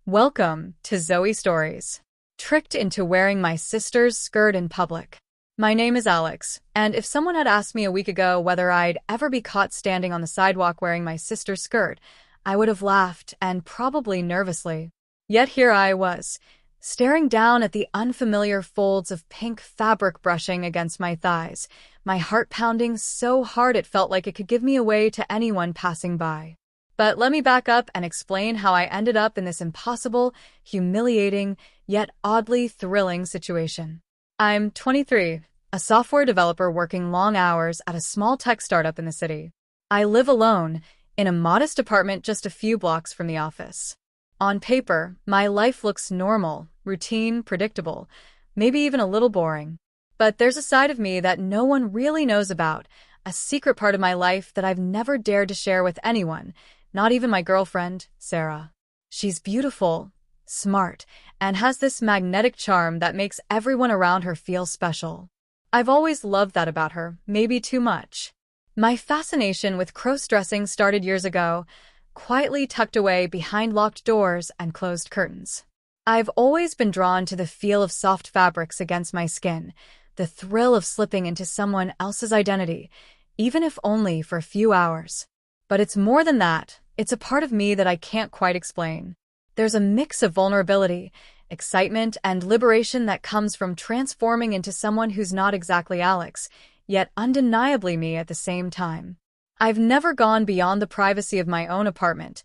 Welcome to Zoe Stories. Tricked into wearing my sister's skirt in public. My name is Alex, and if someone had asked me a week ago whether I'd ever be caught standing on the sidewalk wearing my sister's skirt, I would have laughed, and probably nervously. Yet here I was, staring down at the unfamiliar folds of pink fabric brushing against my thighs, my heart pounding so hard it felt like it could give me away to anyone passing by. But let me back up and explain how I ended up in this impossible, humiliating, yet oddly thrilling situation. I'm 23, a software developer working long hours at a small tech startup in the city. I live alone, in a modest apartment just a few blocks from the office. On paper, my life looks normal, routine, predictable, maybe even a little boring. But there's a side of me that no one really knows about, a secret part of my life that I've never dared to share with anyone. Not even my girlfriend, Sarah. She's beautiful, smart, and has this magnetic charm that makes everyone around her feel special. I've always loved that about her, maybe too much. My fascination with cross-dressing started years ago, quietly tucked away behind locked doors and closed curtains. I've always been drawn to the feel of soft fabrics against my skin, the thrill of slipping into someone else's identity, even if only for a few hours. But it's more than that. It's a part of me that I can't quite explain. There's a mix of vulnerability, excitement, and liberation that comes from transforming into someone who's not exactly Alex, yet undeniably me at the same time. I've never gone beyond the privacy of my own apartment,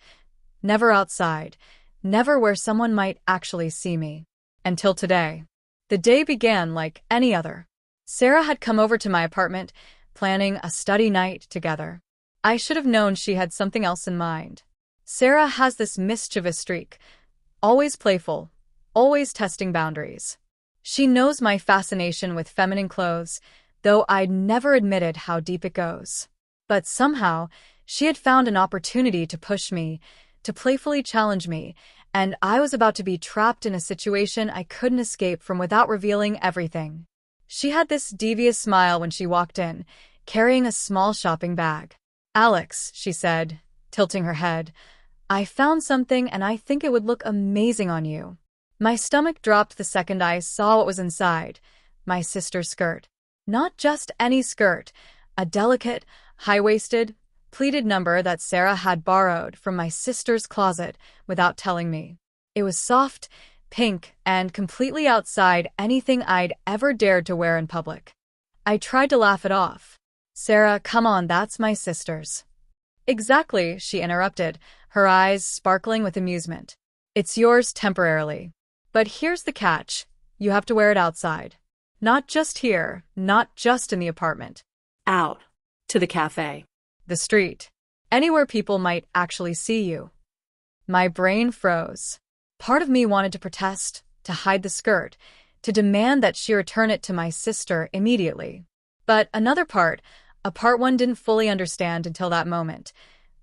never outside, never where someone might actually see me. Until today. The day began like any other. Sarah had come over to my apartment, planning a study night together. I should have known she had something else in mind. Sarah has this mischievous streak, always playful, always testing boundaries. She knows my fascination with feminine clothes, though I'd never admitted how deep it goes. But somehow, she had found an opportunity to push me, to playfully challenge me, and I was about to be trapped in a situation I couldn't escape from without revealing everything. She had this devious smile when she walked in, carrying a small shopping bag. "Alex," she said, tilting her head, "I found something and I think it would look amazing on you." My stomach dropped the second I saw what was inside, my sister's skirt. Not just any skirt, a delicate, high-waisted, pleated number that Sarah had borrowed from my sister's closet without telling me. It was soft, pink, and completely outside anything I'd ever dared to wear in public. I tried to laugh it off. "Sarah, come on, that's my sister's." "Exactly," she interrupted, her eyes sparkling with amusement. "It's yours temporarily. But here's the catch. You have to wear it outside. Not just here, not just in the apartment. Out. To the cafe. The street. Anywhere people might actually see you." My brain froze. Part of me wanted to protest, to hide the skirt, to demand that she return it to my sister immediately. But another part, a part one didn't fully understand until that moment,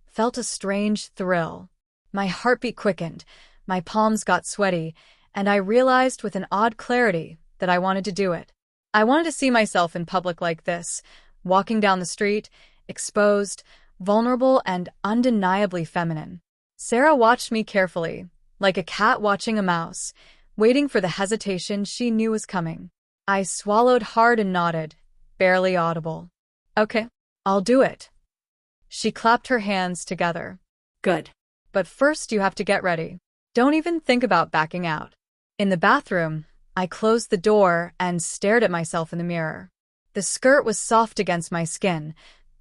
felt a strange thrill. My heartbeat quickened, my palms got sweaty, and I realized with an odd clarity that I wanted to do it. I wanted to see myself in public like this, walking down the street, exposed, vulnerable, and undeniably feminine. Sarah watched me carefully, like a cat watching a mouse, waiting for the hesitation she knew was coming. I swallowed hard and nodded, barely audible. "Okay, I'll do it." She clapped her hands together. Good. "But first you have to get ready. Don't even think about backing out." In the bathroom, I closed the door and stared at myself in the mirror. The skirt was soft against my skin,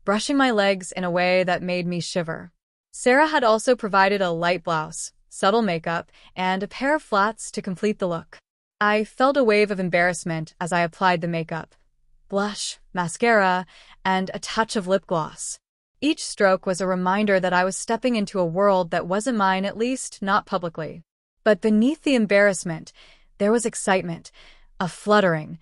brushing my legs in a way that made me shiver. Sarah had also provided a light blouse, subtle makeup, and a pair of flats to complete the look. I felt a wave of embarrassment as I applied the makeup. Blush, mascara, and a touch of lip gloss. Each stroke was a reminder that I was stepping into a world that wasn't mine, at least not publicly. But beneath the embarrassment, there was excitement, a fluttering,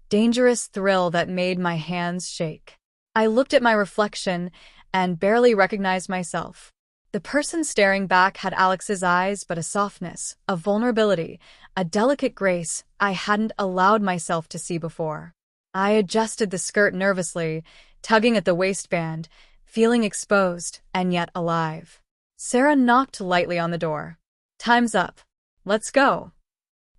dangerous thrill that made my hands shake. I looked at my reflection and barely recognized myself. The person staring back had Alex's eyes, but a softness, a vulnerability, a delicate grace I hadn't allowed myself to see before. I adjusted the skirt nervously, tugging at the waistband, feeling exposed and yet alive. Sarah knocked lightly on the door. "Time's up." let's go.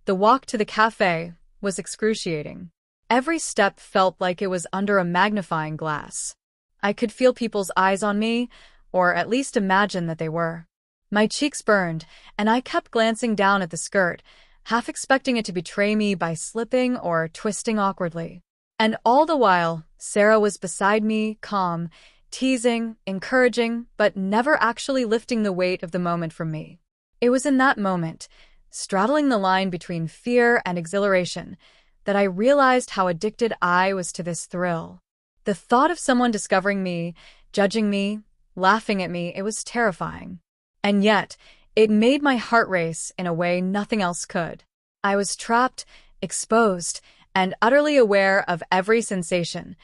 The walk to the cafe was excruciating. Every step felt like it was under a magnifying glass. I could feel people's eyes on me, or at least imagine that they were. My cheeks burned, and I kept glancing down at the skirt, half expecting it to betray me by slipping or twisting awkwardly. And all the while, Sarah was beside me, calm, teasing, encouraging, but never actually lifting the weight of the moment from me. It was in that moment, straddling the line between fear and exhilaration, that I realized how addicted I was to this thrill. The thought of someone discovering me, judging me, laughing at me, it was terrifying. And yet, it made my heart race in a way nothing else could. I was trapped, exposed, and utterly aware of every sensation: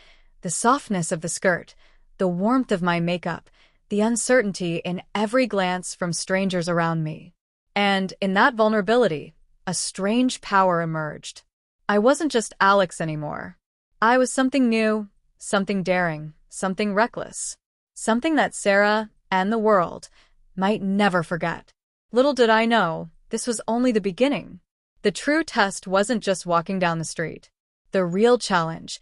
the softness of the skirt, the warmth of my makeup, the uncertainty in every glance from strangers around me. And in that vulnerability, a strange power emerged. I wasn't just Alex anymore. I was something new, something daring, something reckless, something that Sarah and the world might never forget. Little did I know, this was only the beginning. The true test wasn't just walking down the street. The real challenge,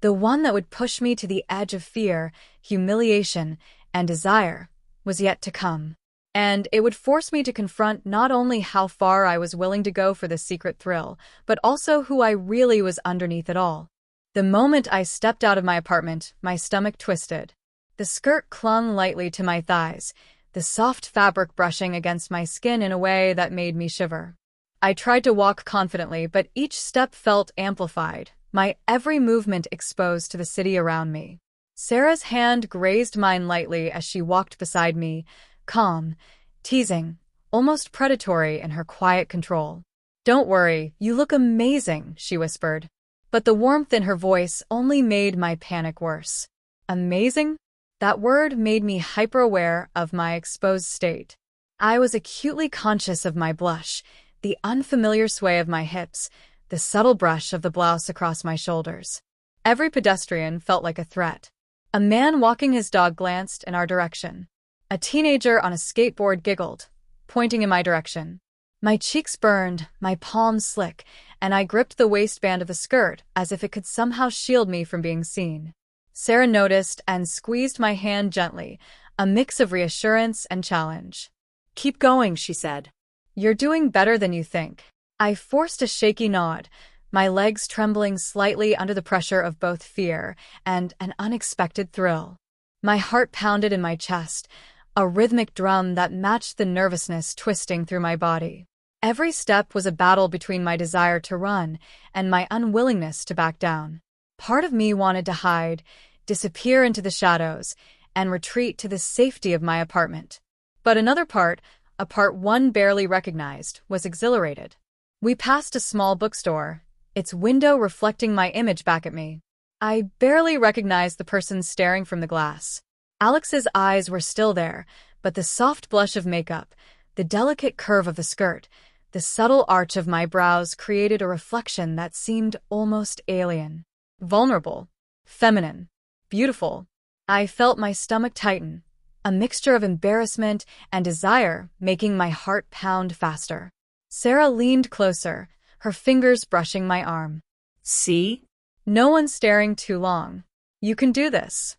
the one that would push me to the edge of fear, humiliation, and desire, was yet to come. And it would force me to confront not only how far I was willing to go for this secret thrill, but also who I really was underneath it all. The moment I stepped out of my apartment, my stomach twisted. The skirt clung lightly to my thighs, the soft fabric brushing against my skin in a way that made me shiver. I tried to walk confidently, but each step felt amplified, my every movement exposed to the city around me. Sarah's hand grazed mine lightly as she walked beside me, calm, teasing, almost predatory in her quiet control. "Don't worry, you look amazing," she whispered. But the warmth in her voice only made my panic worse. Amazing? That word made me hyper-aware of my exposed state. I was acutely conscious of my blush, the unfamiliar sway of my hips, the subtle brush of the blouse across my shoulders. Every pedestrian felt like a threat. A man walking his dog glanced in our direction. A teenager on a skateboard giggled, pointing in my direction. My cheeks burned, my palms slick, and I gripped the waistband of the skirt as if it could somehow shield me from being seen. Sarah noticed and squeezed my hand gently, a mix of reassurance and challenge. "Keep going," she said. "You're doing better than you think." I forced a shaky nod, my legs trembling slightly under the pressure of both fear and an unexpected thrill. My heart pounded in my chest, a rhythmic drum that matched the nervousness twisting through my body. Every step was a battle between my desire to run and my unwillingness to back down. Part of me wanted to hide, disappear into the shadows, and retreat to the safety of my apartment. But another part, a part one barely recognized, was exhilarated. We passed a small bookstore, its window reflecting my image back at me. I barely recognized the person staring from the glass. Alex's eyes were still there, but the soft blush of makeup, the delicate curve of the skirt, the subtle arch of my brows created a reflection that seemed almost alien. Vulnerable, feminine, beautiful. I felt my stomach tighten, a mixture of embarrassment and desire making my heart pound faster. Sarah leaned closer, her fingers brushing my arm. "See? No one staring too long. You can do this."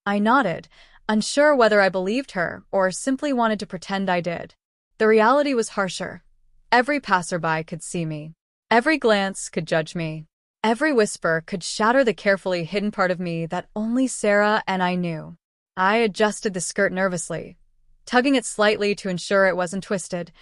I nodded, unsure whether I believed her or simply wanted to pretend I did. The reality was harsher. Every passerby could see me. Every glance could judge me. Every whisper could shatter the carefully hidden part of me that only Sarah and I knew. I adjusted the skirt nervously, tugging it slightly to ensure it wasn't twisted,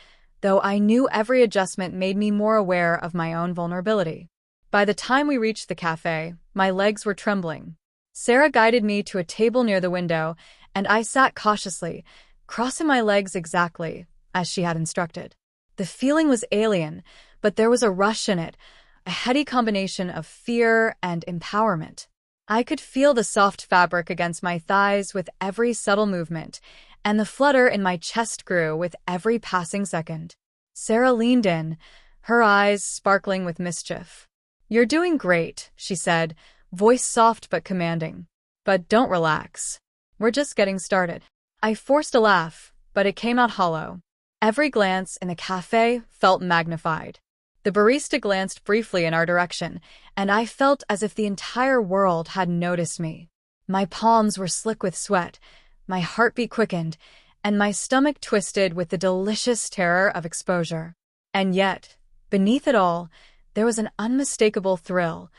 though I knew every adjustment made me more aware of my own vulnerability. By the time we reached the cafe, my legs were trembling. Sarah guided me to a table near the window, and I sat cautiously, crossing my legs exactly as she had instructed. The feeling was alien, but there was a rush in it, a heady combination of fear and empowerment. I could feel the soft fabric against my thighs with every subtle movement, and the flutter in my chest grew with every passing second. Sarah leaned in, her eyes sparkling with mischief. "You're doing great," she said, voice soft but commanding. "But don't relax. We're just getting started." I forced a laugh, but it came out hollow. Every glance in the cafe felt magnified. The barista glanced briefly in our direction, and I felt as if the entire world had noticed me. My palms were slick with sweat, my heartbeat quickened, and my stomach twisted with the delicious terror of exposure. And yet, beneath it all, there was an unmistakable thrill,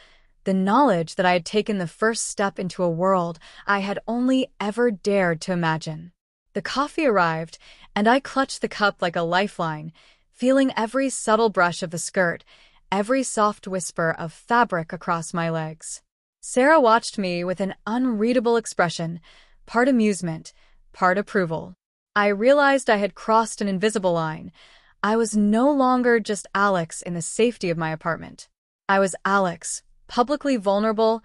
the knowledge that I had taken the first step into a world I had only ever dared to imagine. The coffee arrived, and I clutched the cup like a lifeline, feeling every subtle brush of the skirt, every soft whisper of fabric across my legs. Sarah watched me with an unreadable expression, part amusement, part approval. I realized I had crossed an invisible line. I was no longer just Alex in the safety of my apartment. I was Alex, publicly vulnerable,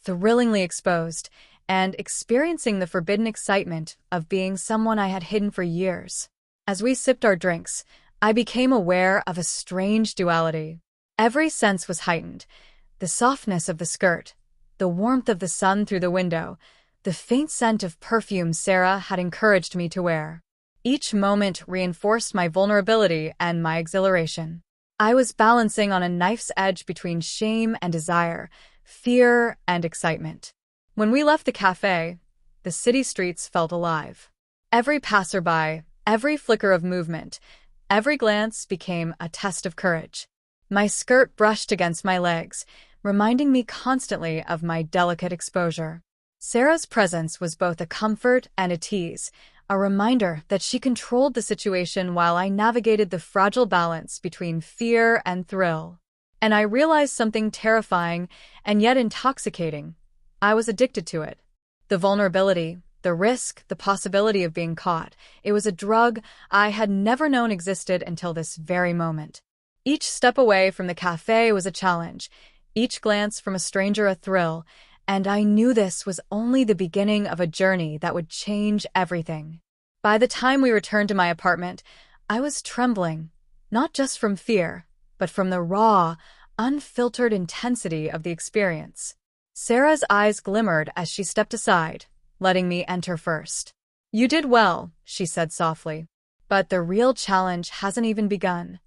thrillingly exposed, and experiencing the forbidden excitement of being someone I had hidden for years. As we sipped our drinks, I became aware of a strange duality. Every sense was heightened: the softness of the skirt, the warmth of the sun through the window, the faint scent of perfume Sarah had encouraged me to wear. Each moment reinforced my vulnerability and my exhilaration. I was balancing on a knife's edge between shame and desire, fear and excitement. When we left the cafe, the city streets felt alive. Every passerby, every flicker of movement, every glance became a test of courage. My skirt brushed against my legs, reminding me constantly of my delicate exposure. Sarah's presence was both a comfort and a tease, a reminder that she controlled the situation while I navigated the fragile balance between fear and thrill. And I realized something terrifying and yet intoxicating. I was addicted to it. The vulnerability, the risk, the possibility of being caught. It was a drug I had never known existed until this very moment. Each step away from the cafe was a challenge, each glance from a stranger a thrill, and I knew this was only the beginning of a journey that would change everything. By the time we returned to my apartment, I was trembling, not just from fear, but from the raw, unfiltered intensity of the experience. Sarah's eyes glimmered as she stepped aside, letting me enter first. "You did well," she said softly, "but the real challenge hasn't even begun."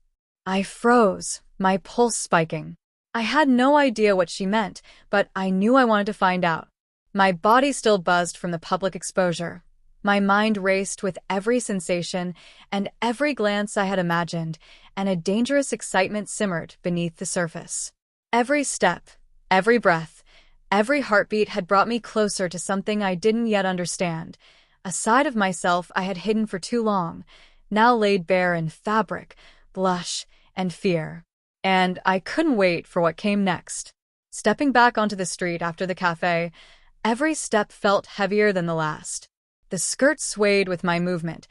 I froze, my pulse spiking. I had no idea what she meant, but I knew I wanted to find out. My body still buzzed from the public exposure. My mind raced with every sensation and every glance I had imagined, and a dangerous excitement simmered beneath the surface. Every step, every breath, every heartbeat had brought me closer to something I didn't yet understand, a side of myself I had hidden for too long, now laid bare in fabric, blush, and fear. And I couldn't wait for what came next. Stepping back onto the street after the cafe, every step felt heavier than the last. The skirt swayed with my movement,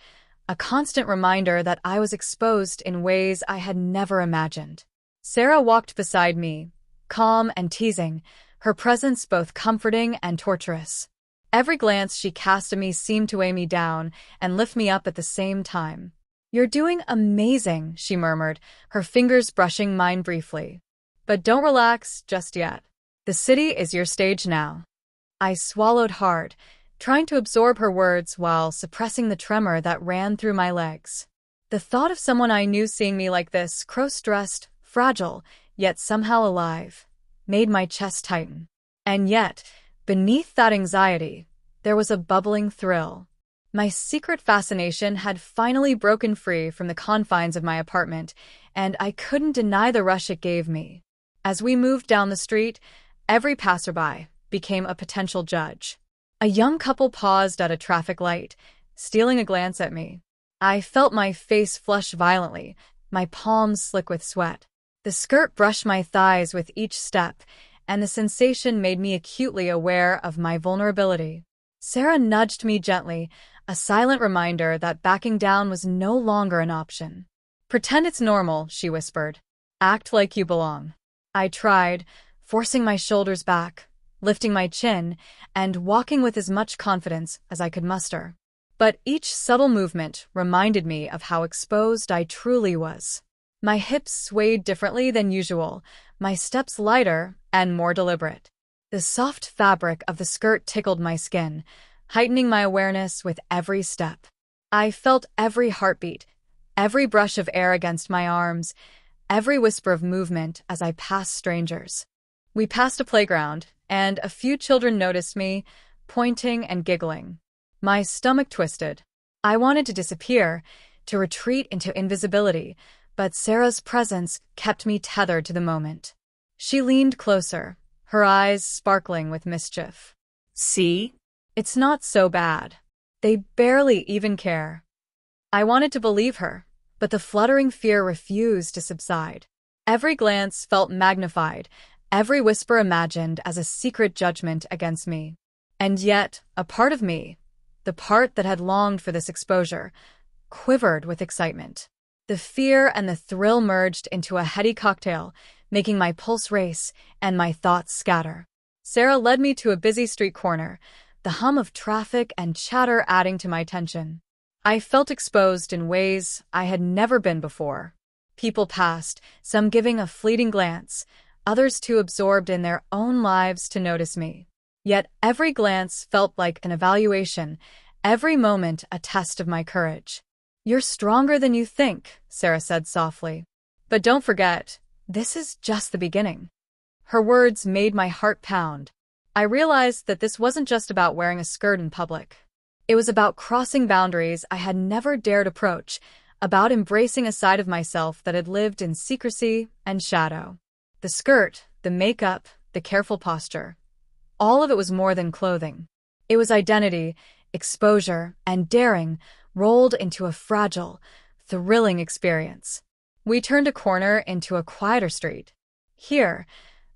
a constant reminder that I was exposed in ways I had never imagined. Sarah walked beside me, calm and teasing, her presence both comforting and torturous. Every glance she cast at me seemed to weigh me down and lift me up at the same time. "You're doing amazing," she murmured, her fingers brushing mine briefly. "But don't relax just yet. The city is your stage now." I swallowed hard, trying to absorb her words while suppressing the tremor that ran through my legs. The thought of someone I knew seeing me like this, close-dressed, fragile, yet somehow alive, made my chest tighten. And yet, beneath that anxiety, there was a bubbling thrill. My secret fascination had finally broken free from the confines of my apartment, and I couldn't deny the rush it gave me. As we moved down the street, every passerby became a potential judge. A young couple paused at a traffic light, stealing a glance at me. I felt my face flush violently, my palms slick with sweat. The skirt brushed my thighs with each step, and the sensation made me acutely aware of my vulnerability. Sarah nudged me gently, a silent reminder that backing down was no longer an option. "Pretend it's normal," she whispered. "Act like you belong." I tried, forcing my shoulders back, lifting my chin, and walking with as much confidence as I could muster. But each subtle movement reminded me of how exposed I truly was. My hips swayed differently than usual, my steps lighter and more deliberate. The soft fabric of the skirt tickled my skin, heightening my awareness with every step. I felt every heartbeat, every brush of air against my arms, every whisper of movement as I passed strangers. We passed a playground, and a few children noticed me, pointing and giggling. My stomach twisted. I wanted to disappear, to retreat into invisibility, but Sarah's presence kept me tethered to the moment. She leaned closer, her eyes sparkling with mischief. See? It's not so bad. They barely even care. I wanted to believe her, but the fluttering fear refused to subside. Every glance felt magnified, every whisper imagined as a secret judgment against me. And yet, a part of me, the part that had longed for this exposure, quivered with excitement. The fear and the thrill merged into a heady cocktail, making my pulse race and my thoughts scatter. Sarah led me to a busy street corner, the hum of traffic and chatter adding to my tension. I felt exposed in ways I had never been before. People passed, some giving a fleeting glance, others too absorbed in their own lives to notice me. Yet every glance felt like an evaluation, every moment a test of my courage. "You're stronger than you think," Sarah said softly. "But don't forget, this is just the beginning." Her words made my heart pound. I realized that this wasn't just about wearing a skirt in public. It was about crossing boundaries I had never dared approach, about embracing a side of myself that had lived in secrecy and shadow. The skirt, the makeup, the careful posture. All of it was more than clothing. It was identity, exposure, and daring rolled into a fragile, thrilling experience. We turned a corner into a quieter street. Here,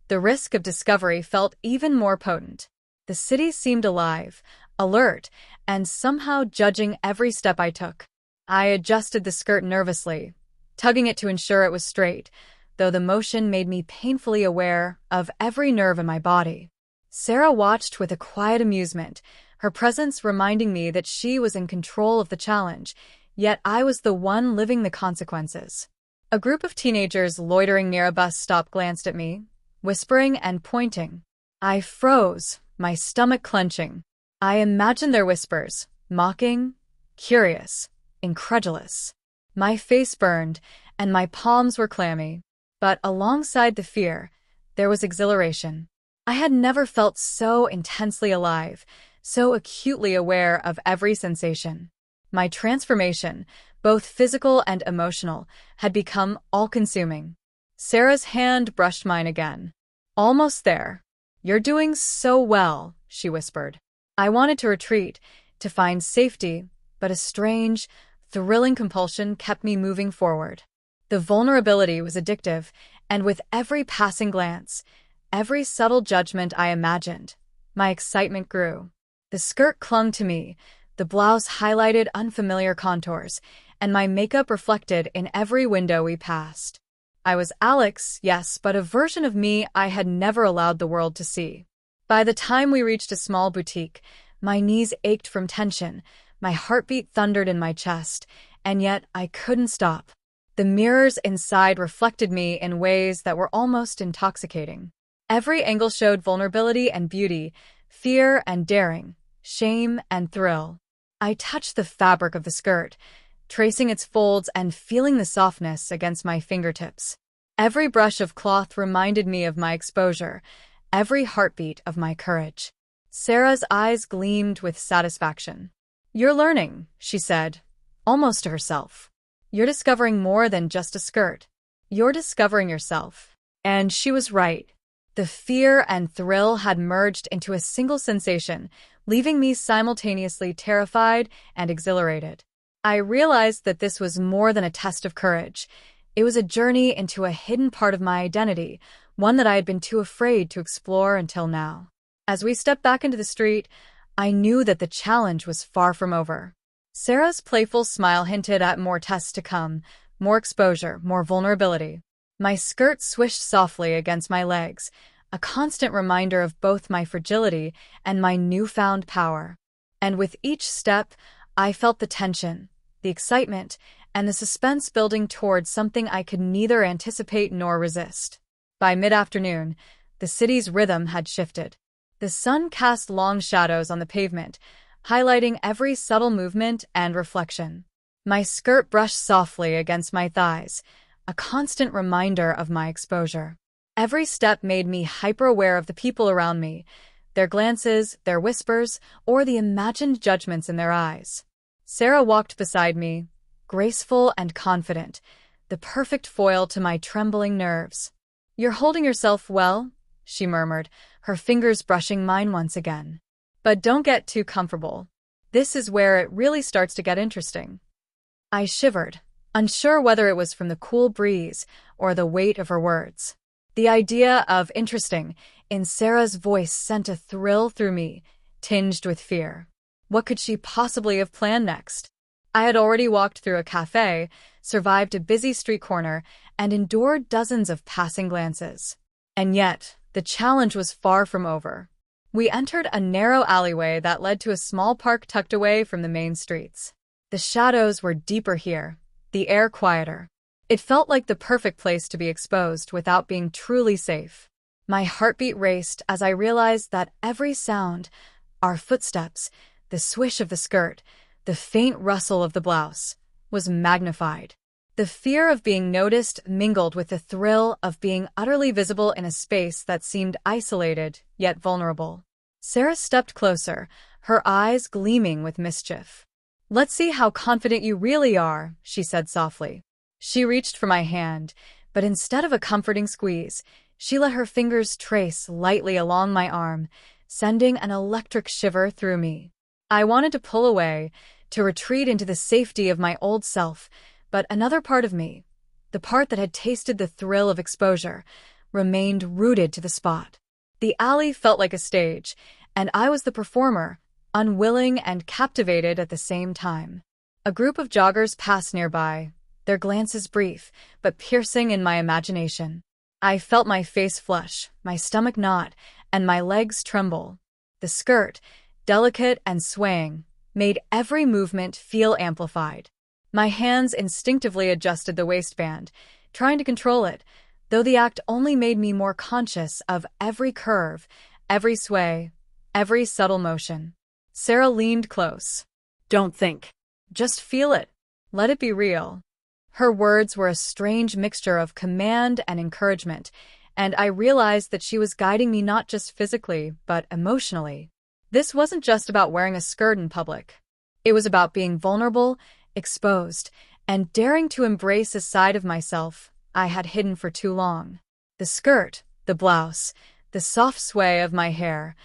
the risk of discovery felt even more potent. The city seemed alive, alert, and somehow judging every step I took. I adjusted the skirt nervously, tugging it to ensure it was straight, though the motion made me painfully aware of every nerve in my body. Sarah watched with a quiet amusement, her presence reminding me that she was in control of the challenge, yet I was the one living the consequences. A group of teenagers loitering near a bus stop glanced at me, whispering and pointing. I froze, my stomach clenching. I imagined their whispers, mocking, curious, incredulous. My face burned, and my palms were clammy. But alongside the fear, there was exhilaration. I had never felt so intensely alive, so acutely aware of every sensation. My transformation, both physical and emotional, had become all-consuming. Sarah's hand brushed mine again. "Almost there. You're doing so well," she whispered. I wanted to retreat, to find safety, but a strange, thrilling compulsion kept me moving forward. The vulnerability was addictive, and with every passing glance, every subtle judgment I imagined, my excitement grew. The skirt clung to me, the blouse highlighted unfamiliar contours, and my makeup reflected in every window we passed. I was Alex, yes, but a version of me I had never allowed the world to see. By the time we reached a small boutique, my knees ached from tension, my heartbeat thundered in my chest, and yet I couldn't stop. The mirrors inside reflected me in ways that were almost intoxicating. Every angle showed vulnerability and beauty, fear and daring, shame and thrill. I touched the fabric of the skirt, tracing its folds and feeling the softness against my fingertips. Every brush of cloth reminded me of my exposure, every heartbeat of my courage. Sarah's eyes gleamed with satisfaction. "You're learning," she said, almost to herself. "You're discovering more than just a skirt. You're discovering yourself." And she was right. The fear and thrill had merged into a single sensation, leaving me simultaneously terrified and exhilarated. I realized that this was more than a test of courage. It was a journey into a hidden part of my identity, one that I had been too afraid to explore until now. As we stepped back into the street, I knew that the challenge was far from over. Sarah's playful smile hinted at more tests to come, more exposure, more vulnerability. My skirt swished softly against my legs, a constant reminder of both my fragility and my newfound power. And with each step, I felt the tension, the excitement, and the suspense building towards something I could neither anticipate nor resist. By mid-afternoon, the city's rhythm had shifted. The sun cast long shadows on the pavement, highlighting every subtle movement and reflection. My skirt brushed softly against my thighs, a constant reminder of my exposure. Every step made me hyper-aware of the people around me, their glances, their whispers, or the imagined judgments in their eyes. Sarah walked beside me, graceful and confident, the perfect foil to my trembling nerves. "You're holding yourself well," she murmured, her fingers brushing mine once again. "But don't get too comfortable. This is where it really starts to get interesting." I shivered, unsure whether it was from the cool breeze or the weight of her words. The idea of interesting in Sarah's voice sent a thrill through me, tinged with fear. What could she possibly have planned next? I had already walked through a cafe, survived a busy street corner, and endured dozens of passing glances. And yet, the challenge was far from over. We entered a narrow alleyway that led to a small park tucked away from the main streets. The shadows were deeper here, the air quieter. It felt like the perfect place to be exposed without being truly safe. My heartbeat raced as I realized that every sound, our footsteps, the swish of the skirt, the faint rustle of the blouse, was magnified. The fear of being noticed mingled with the thrill of being utterly visible in a space that seemed isolated, yet vulnerable. Sarah stepped closer, her eyes gleaming with mischief. "Let's see how confident you really are," she said softly. She reached for my hand, but instead of a comforting squeeze, she let her fingers trace lightly along my arm, sending an electric shiver through me. I wanted to pull away, to retreat into the safety of my old self, but another part of me, the part that had tasted the thrill of exposure, remained rooted to the spot. The alley felt like a stage, and I was the performer, unwilling and captivated at the same time. A group of joggers passed nearby, their glances brief, but piercing in my imagination. I felt my face flush, my stomach knot, and my legs tremble. The skirt, delicate and swaying, made every movement feel amplified. My hands instinctively adjusted the waistband, trying to control it, though the act only made me more conscious of every curve, every sway, every subtle motion. Sarah leaned close. "Don't think. "Just feel it. Let it be real." Her words were a strange mixture of command and encouragement, and I realized that she was guiding me not just physically, but emotionally. This wasn't just about wearing a skirt in public. It was about being vulnerable, exposed, and daring to embrace a side of myself I had hidden for too long. The skirt, the blouse, the soft sway of my hair,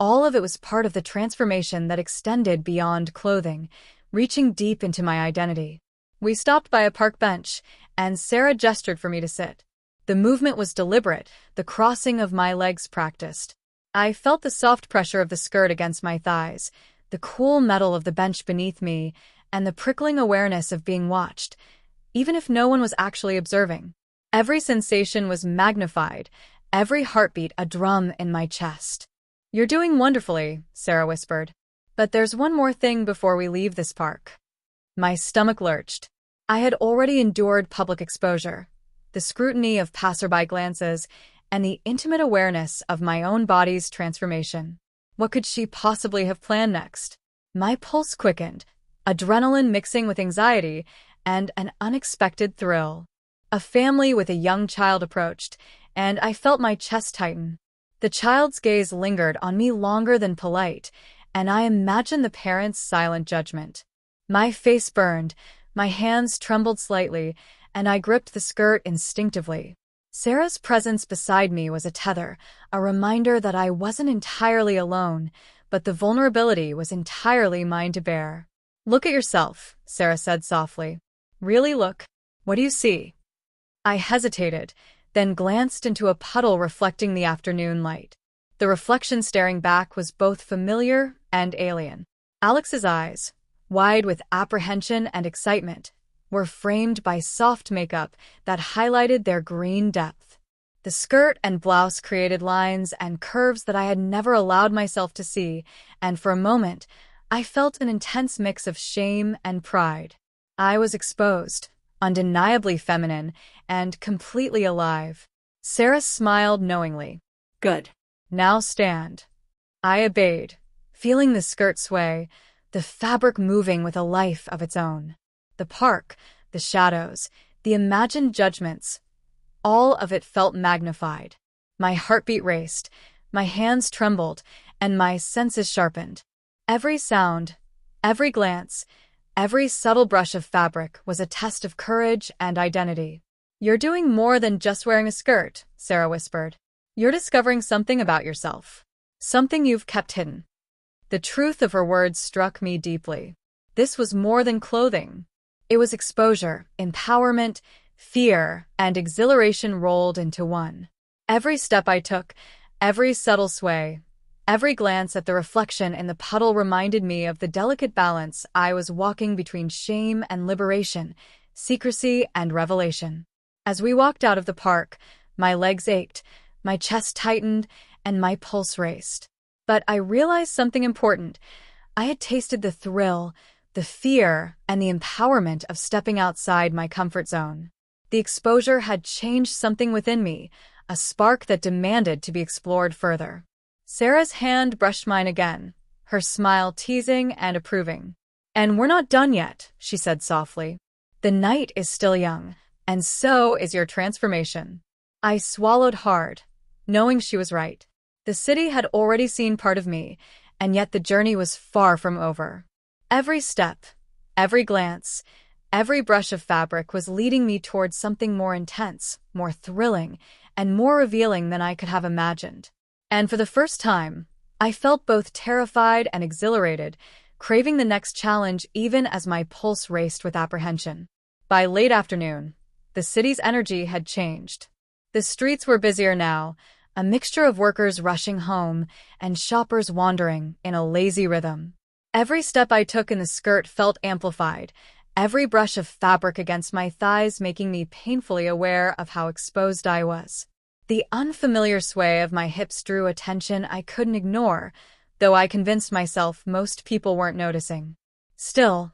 all of it was part of the transformation that extended beyond clothing, reaching deep into my identity. We stopped by a park bench, and Sarah gestured for me to sit. The movement was deliberate, the crossing of my legs practiced. I felt the soft pressure of the skirt against my thighs, the cool metal of the bench beneath me, and the prickling awareness of being watched, even if no one was actually observing. Every sensation was magnified, every heartbeat a drum in my chest. "You're doing wonderfully," Sarah whispered. "But there's one more thing before we leave this park." My stomach lurched. I had already endured public exposure, the scrutiny of passerby glances, and the intimate awareness of my own body's transformation. What could she possibly have planned next? My pulse quickened, adrenaline mixing with anxiety, and an unexpected thrill. A family with a young child approached, and I felt my chest tighten. The child's gaze lingered on me longer than polite, and I imagined the parents' silent judgment. My face burned, my hands trembled slightly, and I gripped the skirt instinctively. Sarah's presence beside me was a tether, a reminder that I wasn't entirely alone, but the vulnerability was entirely mine to bear. "Look at yourself," Sarah said softly. "Really look. What do you see?" I hesitated, then glanced into a puddle reflecting the afternoon light. The reflection staring back was both familiar and alien. Alex's eyes, wide with apprehension and excitement, were framed by soft makeup that highlighted their green depth. The skirt and blouse created lines and curves that I had never allowed myself to see, and for a moment, I felt an intense mix of shame and pride. I was exposed, undeniably feminine, and completely alive. Sarah smiled knowingly. "Good. "Now stand." I obeyed, feeling the skirt sway, the fabric moving with a life of its own. the park, the shadows, the imagined judgments. All of it felt magnified. My heartbeat raced, my hands trembled, and my senses sharpened. Every sound, every glance, every subtle brush of fabric was a test of courage and identity. "You're doing more than just wearing a skirt," Sarah whispered. "You're discovering something about yourself. Something you've kept hidden." The truth of her words struck me deeply. This was more than clothing. It was exposure, empowerment, fear, and exhilaration rolled into one. Every step I took, every subtle sway, every glance at the reflection in the puddle reminded me of the delicate balance I was walking between shame and liberation, secrecy and revelation. As we walked out of the park, my legs ached, my chest tightened, and my pulse raced. But I realized something important. I had tasted the thrill, the fear, and the empowerment of stepping outside my comfort zone. The exposure had changed something within me, a spark that demanded to be explored further. Sarah's hand brushed mine again, her smile teasing and approving. "And we're not done yet," she said softly. "The night is still young, and so is your transformation." I swallowed hard, knowing she was right. The city had already seen part of me, and yet the journey was far from over. Every step, every glance, every brush of fabric was leading me towards something more intense, more thrilling, and more revealing than I could have imagined. And for the first time, I felt both terrified and exhilarated, craving the next challenge even as my pulse raced with apprehension. By late afternoon, the city's energy had changed. The streets were busier now, a mixture of workers rushing home and shoppers wandering in a lazy rhythm. Every step I took in the skirt felt amplified, every brush of fabric against my thighs making me painfully aware of how exposed I was. The unfamiliar sway of my hips drew attention I couldn't ignore, though I convinced myself most people weren't noticing. Still,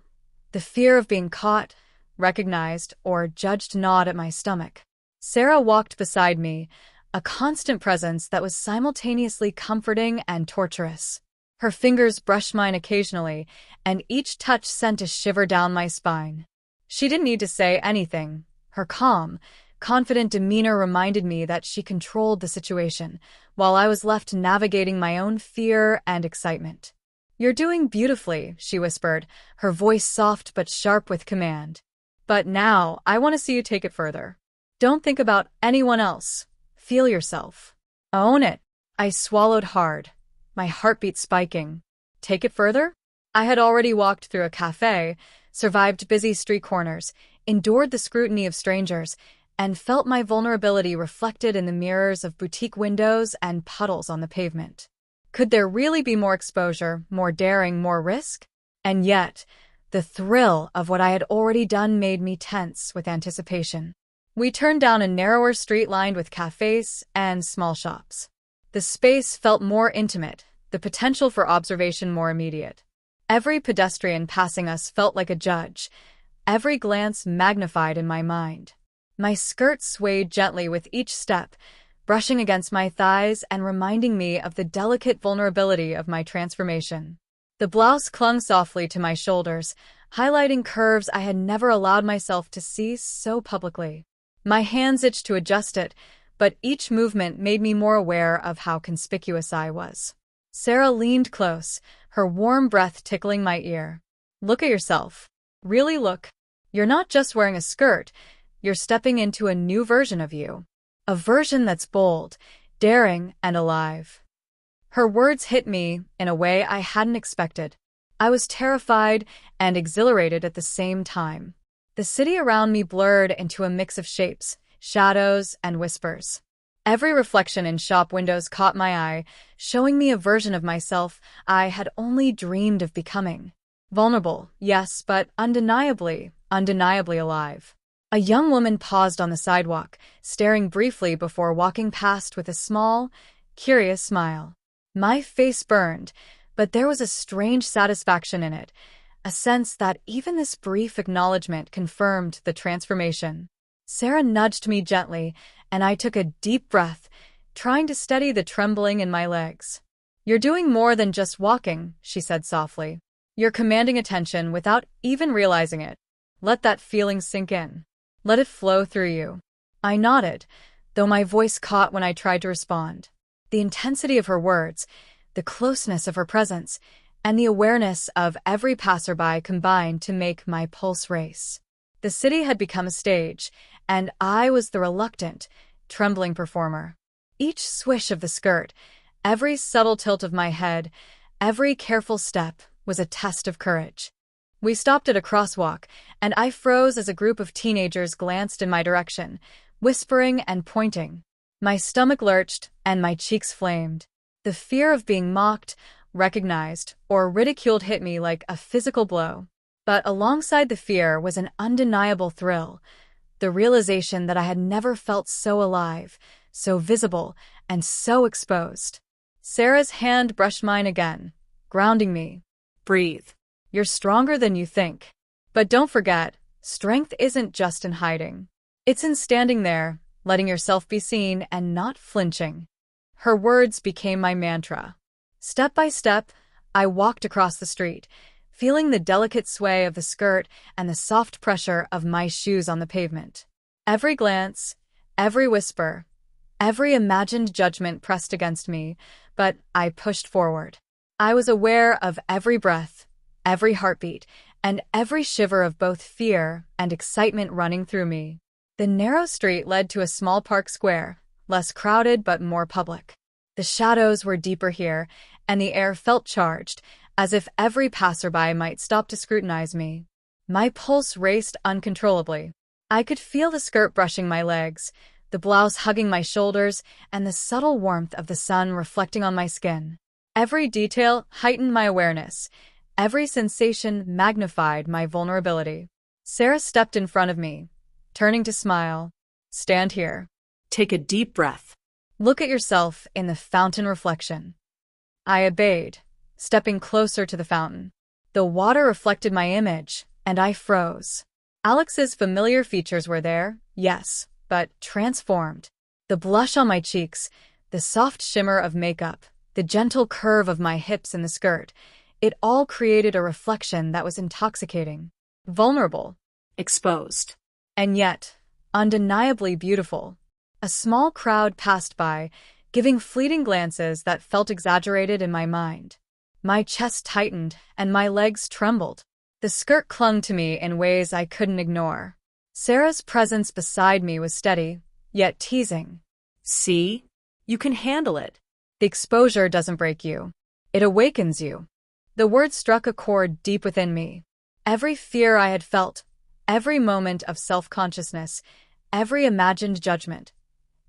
the fear of being caught, recognized, or judged gnawed at my stomach. Sarah walked beside me, a constant presence that was simultaneously comforting and torturous. Her fingers brushed mine occasionally, and each touch sent a shiver down my spine. She didn't need to say anything. Her calm, confident demeanor reminded me that she controlled the situation, while I was left navigating my own fear and excitement. "You're doing beautifully," she whispered, her voice soft but sharp with command. "But now, I want to see you take it further. Don't think about anyone else. Feel yourself. Own it." I swallowed hard, my heartbeat spiking. Take it further? I had already walked through a cafe, survived busy street corners, endured the scrutiny of strangers, and felt my vulnerability reflected in the mirrors of boutique windows and puddles on the pavement. Could there really be more exposure, more daring, more risk? And yet, the thrill of what I had already done made me tense with anticipation. We turned down a narrower street lined with cafes and small shops. The space felt more intimate, the potential for observation more immediate. Every pedestrian passing us felt like a judge, every glance magnified in my mind. My skirt swayed gently with each step, brushing against my thighs and reminding me of the delicate vulnerability of my transformation. The blouse clung softly to my shoulders, highlighting curves I had never allowed myself to see so publicly. My hands itched to adjust it, but each movement made me more aware of how conspicuous I was. Sarah leaned close, her warm breath tickling my ear. "Look at yourself. Really look. You're not just wearing a skirt, you're stepping into a new version of you. A version that's bold, daring, and alive." Her words hit me in a way I hadn't expected. I was terrified and exhilarated at the same time. The city around me blurred into a mix of shapes, shadows, and whispers. Every reflection in shop windows caught my eye, showing me a version of myself I had only dreamed of becoming. Vulnerable, yes, but undeniably alive. A young woman paused on the sidewalk, staring briefly before walking past with a small, curious smile. My face burned, but there was a strange satisfaction in it, a sense that even this brief acknowledgement confirmed the transformation. Sarah nudged me gently, and I took a deep breath, trying to steady the trembling in my legs. "You're doing more than just walking," she said softly. "You're commanding attention without even realizing it. Let that feeling sink in. Let it flow through you. I nodded, though my voice caught when I tried to respond. The intensity of her words, the closeness of her presence, and the awareness of every passerby combined to make my pulse race. The city had become a stage, and I was the reluctant, trembling performer. Each swish of the skirt, every subtle tilt of my head, every careful step was a test of courage. We stopped at a crosswalk, and I froze as a group of teenagers glanced in my direction, whispering and pointing. My stomach lurched, and my cheeks flamed. The fear of being mocked, recognized, or ridiculed hit me like a physical blow. But alongside the fear was an undeniable thrill, the realization that I had never felt so alive, so visible, and so exposed. Sarah's hand brushed mine again, grounding me. Breathe. You're stronger than you think. But don't forget, strength isn't just in hiding. It's in standing there, letting yourself be seen and not flinching. Her words became my mantra. Step by step, I walked across the street, feeling the delicate sway of the skirt and the soft pressure of my shoes on the pavement. Every glance, every whisper, every imagined judgment pressed against me, but I pushed forward. I was aware of every breath, every heartbeat, and every shiver of both fear and excitement running through me. The narrow street led to a small park square, less crowded but more public. The shadows were deeper here, and the air felt charged, as if every passerby might stop to scrutinize me. My pulse raced uncontrollably. I could feel the skirt brushing my legs, the blouse hugging my shoulders, and the subtle warmth of the sun reflecting on my skin. Every detail heightened my awareness. Every sensation magnified my vulnerability. Sarah stepped in front of me, turning to smile. Stand here. Take a deep breath. Look at yourself in the fountain reflection. I obeyed, stepping closer to the fountain. The water reflected my image, and I froze. Alex's familiar features were there, yes, but transformed. The blush on my cheeks, the soft shimmer of makeup, the gentle curve of my hips in the skirt, it all created a reflection that was intoxicating, vulnerable, Exposed. and yet undeniably beautiful. A small crowd passed by, giving fleeting glances that felt exaggerated in my mind. My chest tightened and my legs trembled. The skirt clung to me in ways I couldn't ignore. Sarah's presence beside me was steady, yet teasing. See? You can handle it. The exposure doesn't break you. It awakens you. The words struck a chord deep within me. Every fear I had felt, every moment of self-consciousness, every imagined judgment,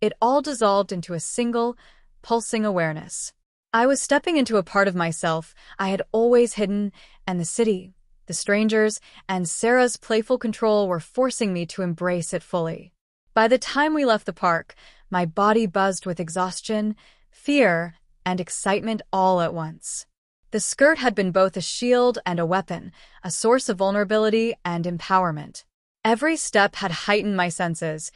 it all dissolved into a single, pulsing awareness. I was stepping into a part of myself I had always hidden, and the city, the strangers, and Sarah's playful control were forcing me to embrace it fully. By the time we left the park, my body buzzed with exhaustion, fear, and excitement all at once. The skirt had been both a shield and a weapon, a source of vulnerability and empowerment. Every step had heightened my senses,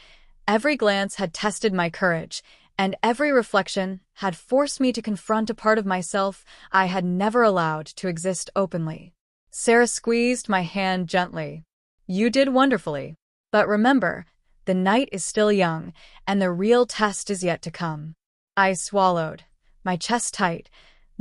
every glance had tested my courage, and every reflection had forced me to confront a part of myself I had never allowed to exist openly. Sarah squeezed my hand gently. You did wonderfully. But remember, the night is still young, and the real test is yet to come. I swallowed, my chest tight,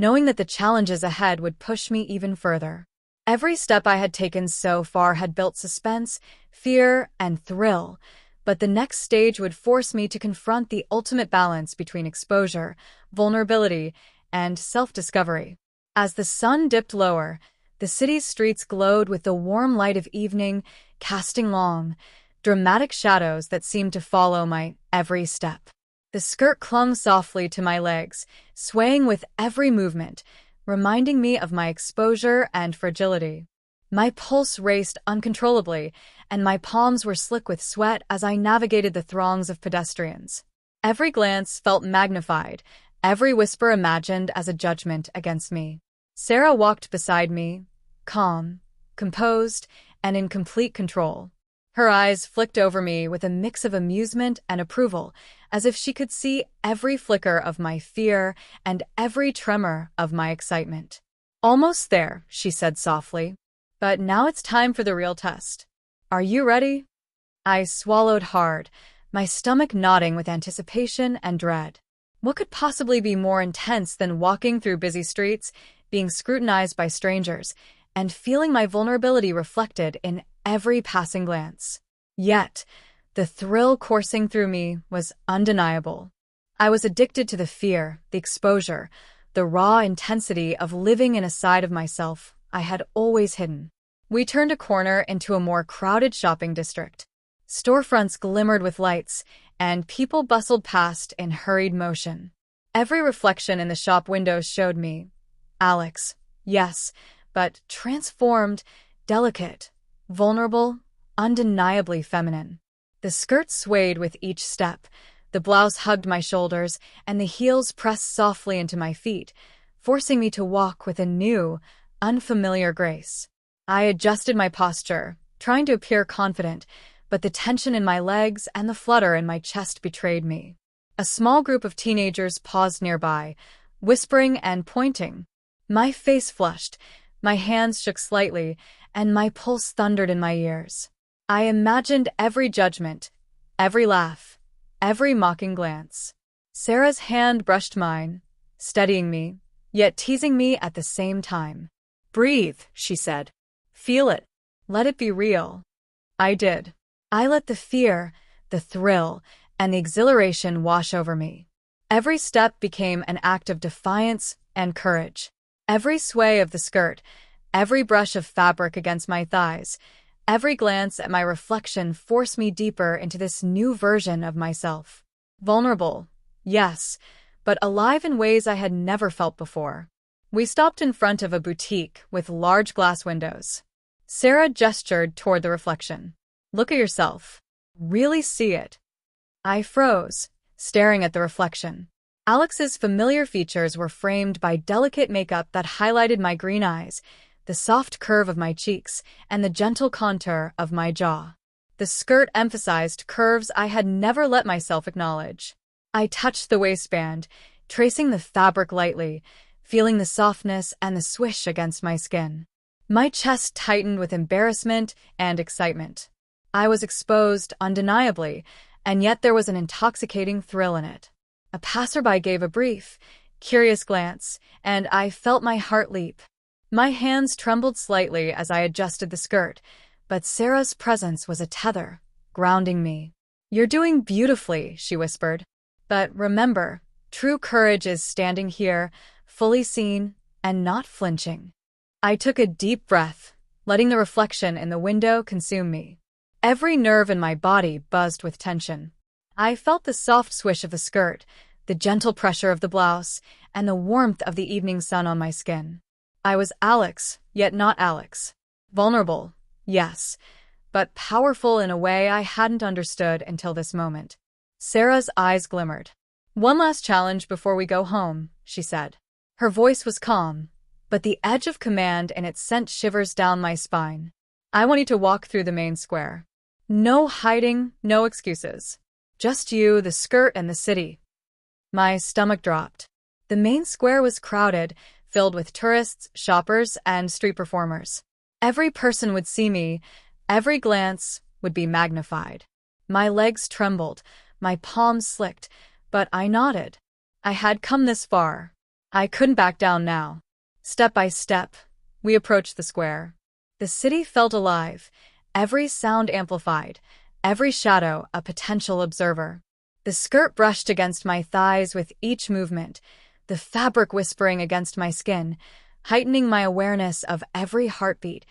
knowing that the challenges ahead would push me even further. Every step I had taken so far had built suspense, fear, and thrill, but the next stage would force me to confront the ultimate balance between exposure, vulnerability, and self-discovery. As the sun dipped lower, the city's streets glowed with the warm light of evening, casting long, dramatic shadows that seemed to follow my every step. The skirt clung softly to my legs, swaying with every movement, reminding me of my exposure and fragility. My pulse raced uncontrollably, and my palms were slick with sweat as I navigated the throngs of pedestrians. Every glance felt magnified, every whisper imagined as a judgment against me. Sarah walked beside me, calm, composed, and in complete control. Her eyes flicked over me with a mix of amusement and approval, as if she could see every flicker of my fear and every tremor of my excitement. Almost there, she said softly. But now it's time for the real test. Are you ready? I swallowed hard, my stomach knotting with anticipation and dread. What could possibly be more intense than walking through busy streets, being scrutinized by strangers, and feeling my vulnerability reflected in every passing glance? Yet, the thrill coursing through me was undeniable. I was addicted to the fear, the exposure, the raw intensity of living in a side of myself I had always hidden. We turned a corner into a more crowded shopping district. Storefronts glimmered with lights, and people bustled past in hurried motion. Every reflection in the shop windows showed me Alex, yes, but transformed, delicate, vulnerable, undeniably feminine. The skirt swayed with each step, the blouse hugged my shoulders, and the heels pressed softly into my feet, forcing me to walk with a new, unfamiliar grace. I adjusted my posture, trying to appear confident, but the tension in my legs and the flutter in my chest betrayed me. A small group of teenagers paused nearby, whispering and pointing. My face flushed, my hands shook slightly, and my pulse thundered in my ears. I imagined every judgment, every laugh, every mocking glance. Sarah's hand brushed mine, steadying me, yet teasing me at the same time. Breathe, she said. Feel it. Let it be real. I did. I let the fear, the thrill, and the exhilaration wash over me. Every step became an act of defiance and courage. Every sway of the skirt, every brush of fabric against my thighs, every glance at my reflection forced me deeper into this new version of myself. Vulnerable, yes, but alive in ways I had never felt before. We stopped in front of a boutique with large glass windows. Sarah gestured toward the reflection. Look at yourself. Really see it. I froze, staring at the reflection. Alex's familiar features were framed by delicate makeup that highlighted my green eyes, the soft curve of my cheeks, and the gentle contour of my jaw. The skirt emphasized curves I had never let myself acknowledge. I touched the waistband, tracing the fabric lightly, feeling the softness and the swish against my skin. My chest tightened with embarrassment and excitement. I was exposed undeniably, and yet there was an intoxicating thrill in it. A passerby gave a brief, curious glance, and I felt my heart leap. My hands trembled slightly as I adjusted the skirt, but Sarah's presence was a tether, grounding me. You're doing beautifully, she whispered. But remember, true courage is standing here, fully seen, and not flinching. I took a deep breath, letting the reflection in the window consume me. Every nerve in my body buzzed with tension. I felt the soft swish of the skirt, the gentle pressure of the blouse, and the warmth of the evening sun on my skin. I was Alex, yet not Alex. Vulnerable, yes, but powerful in a way I hadn't understood until this moment. Sarah's eyes glimmered. One last challenge before we go home, she said. Her voice was calm, but the edge of command in it sent shivers down my spine. I want you to walk through the main square. No hiding, no excuses. Just you, the skirt, and the city. My stomach dropped. The main square was crowded, filled with tourists, shoppers, and street performers. Every person would see me, every glance would be magnified. My legs trembled, my palms slicked, but I nodded. I had come this far. I couldn't back down now. Step by step, we approached the square. The city felt alive, every sound amplified, every shadow a potential observer. The skirt brushed against my thighs with each movement, the fabric whispering against my skin, heightening my awareness of every heartbeat,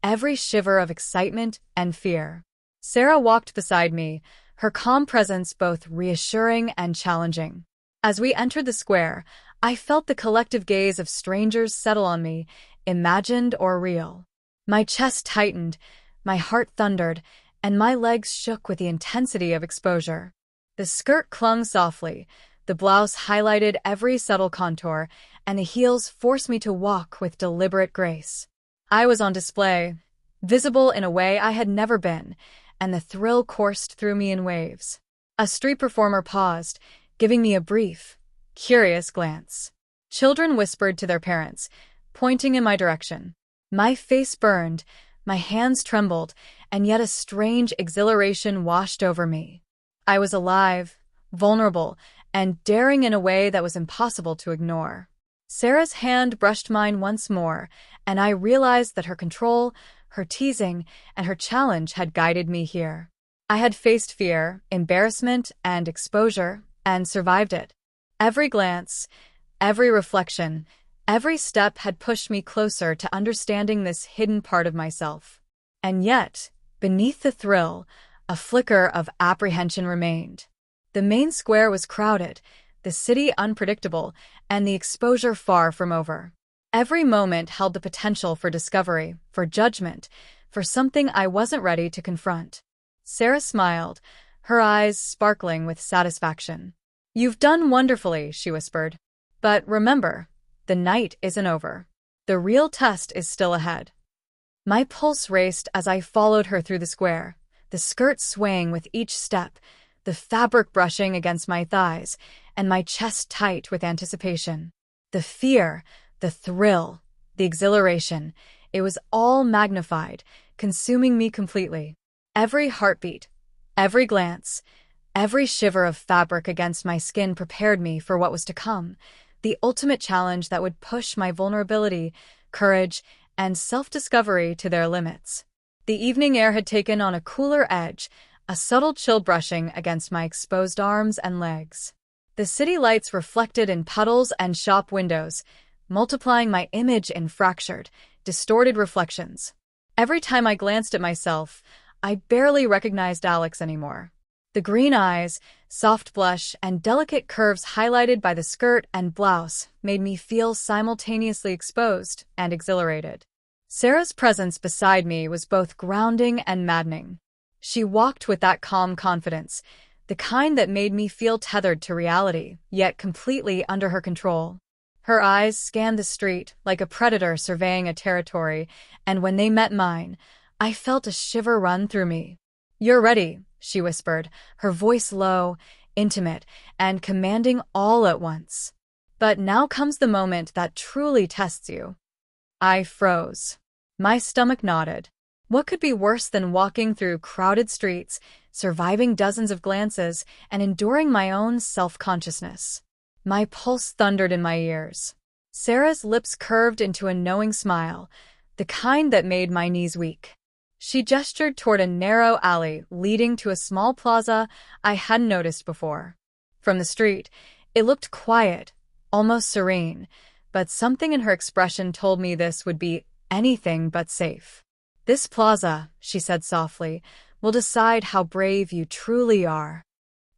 every shiver of excitement and fear. Sarah walked beside me, her calm presence both reassuring and challenging. As we entered the square, I felt the collective gaze of strangers settle on me, imagined or real. My chest tightened, my heart thundered, and my legs shook with the intensity of exposure. The skirt clung softly, the blouse highlighted every subtle contour, and the heels forced me to walk with deliberate grace. I was on display, visible in a way I had never been, and the thrill coursed through me in waves. A street performer paused, giving me a brief, curious glance. Children whispered to their parents, pointing in my direction. My face burned, My hands trembled, and yet a strange exhilaration washed over me. I was alive, vulnerable, and daring in a way that was impossible to ignore. Sarah's hand brushed mine once more, and I realized that her control, her teasing, and her challenge had guided me here. I had faced fear, embarrassment, and exposure, and survived it. Every glance, every reflection, every step had pushed me closer to understanding this hidden part of myself. And yet, beneath the thrill, a flicker of apprehension remained. The main square was crowded, the city unpredictable, and the exposure far from over. Every moment held the potential for discovery, for judgment, for something I wasn't ready to confront. Sarah smiled, her eyes sparkling with satisfaction. "You've done wonderfully," she whispered. "But remember, the night isn't over. The real test is still ahead." My pulse raced as I followed her through the square, the skirt swaying with each step, the fabric brushing against my thighs, and my chest tight with anticipation. The fear, the thrill, the exhilaration, it was all magnified, consuming me completely. Every heartbeat, every glance, every shiver of fabric against my skin prepared me for what was to come, the ultimate challenge that would push my vulnerability, courage, and self-discovery to their limits. The evening air had taken on a cooler edge, a subtle chill brushing against my exposed arms and legs. The city lights reflected in puddles and shop windows, multiplying my image in fractured, distorted reflections. Every time I glanced at myself, I barely recognized Alex anymore. The green eyes, soft blush, and delicate curves highlighted by the skirt and blouse made me feel simultaneously exposed and exhilarated. Sarah's presence beside me was both grounding and maddening. She walked with that calm confidence, the kind that made me feel tethered to reality, yet completely under her control. Her eyes scanned the street like a predator surveying a territory, and when they met mine, I felt a shiver run through me. "You're ready," she whispered, her voice low, intimate, and commanding all at once. "But now comes the moment that truly tests you." I froze. My stomach knotted. What could be worse than walking through crowded streets, surviving dozens of glances, and enduring my own self-consciousness? My pulse thundered in my ears. Sarah's lips curved into a knowing smile, the kind that made my knees weak. She gestured toward a narrow alley leading to a small plaza I hadn't noticed before. From the street, it looked quiet, almost serene, but something in her expression told me this would be anything but safe. "This plaza," she said softly, "will decide how brave you truly are."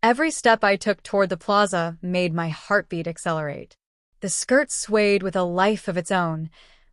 Every step I took toward the plaza made my heartbeat accelerate. The skirt swayed with a life of its own,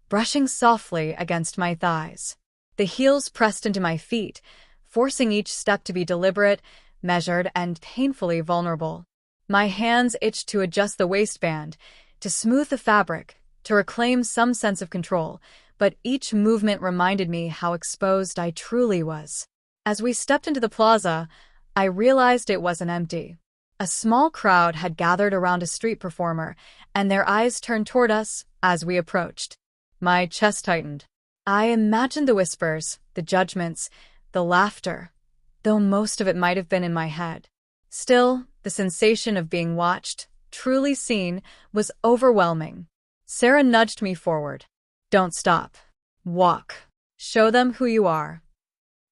brushing softly against my thighs. The heels pressed into my feet, forcing each step to be deliberate, measured, and painfully vulnerable. My hands itched to adjust the waistband, to smooth the fabric, to reclaim some sense of control, but each movement reminded me how exposed I truly was. As we stepped into the plaza, I realized it wasn't empty. A small crowd had gathered around a street performer, and their eyes turned toward us as we approached. My chest tightened. I imagined the whispers, the judgments, the laughter, though most of it might have been in my head. Still, the sensation of being watched, truly seen, was overwhelming. Sarah nudged me forward. "Don't stop. Walk. Show them who you are."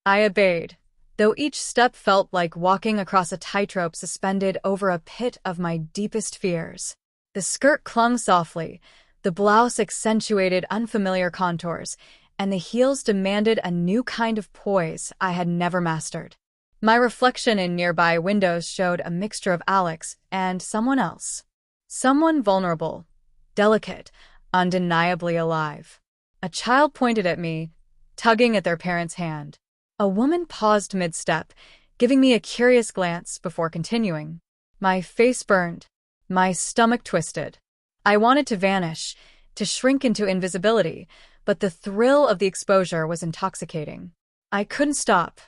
I obeyed, though each step felt like walking across a tightrope suspended over a pit of my deepest fears. The skirt clung softly, the blouse accentuated unfamiliar contours, and the heels demanded a new kind of poise I had never mastered. My reflection in nearby windows showed a mixture of Alex and someone else. Someone vulnerable, delicate, undeniably alive. A child pointed at me, tugging at their parent's hand. A woman paused mid-step, giving me a curious glance before continuing. My face burned, my stomach twisted. I wanted to vanish, to shrink into invisibility, but the thrill of the exposure was intoxicating. I couldn't stop,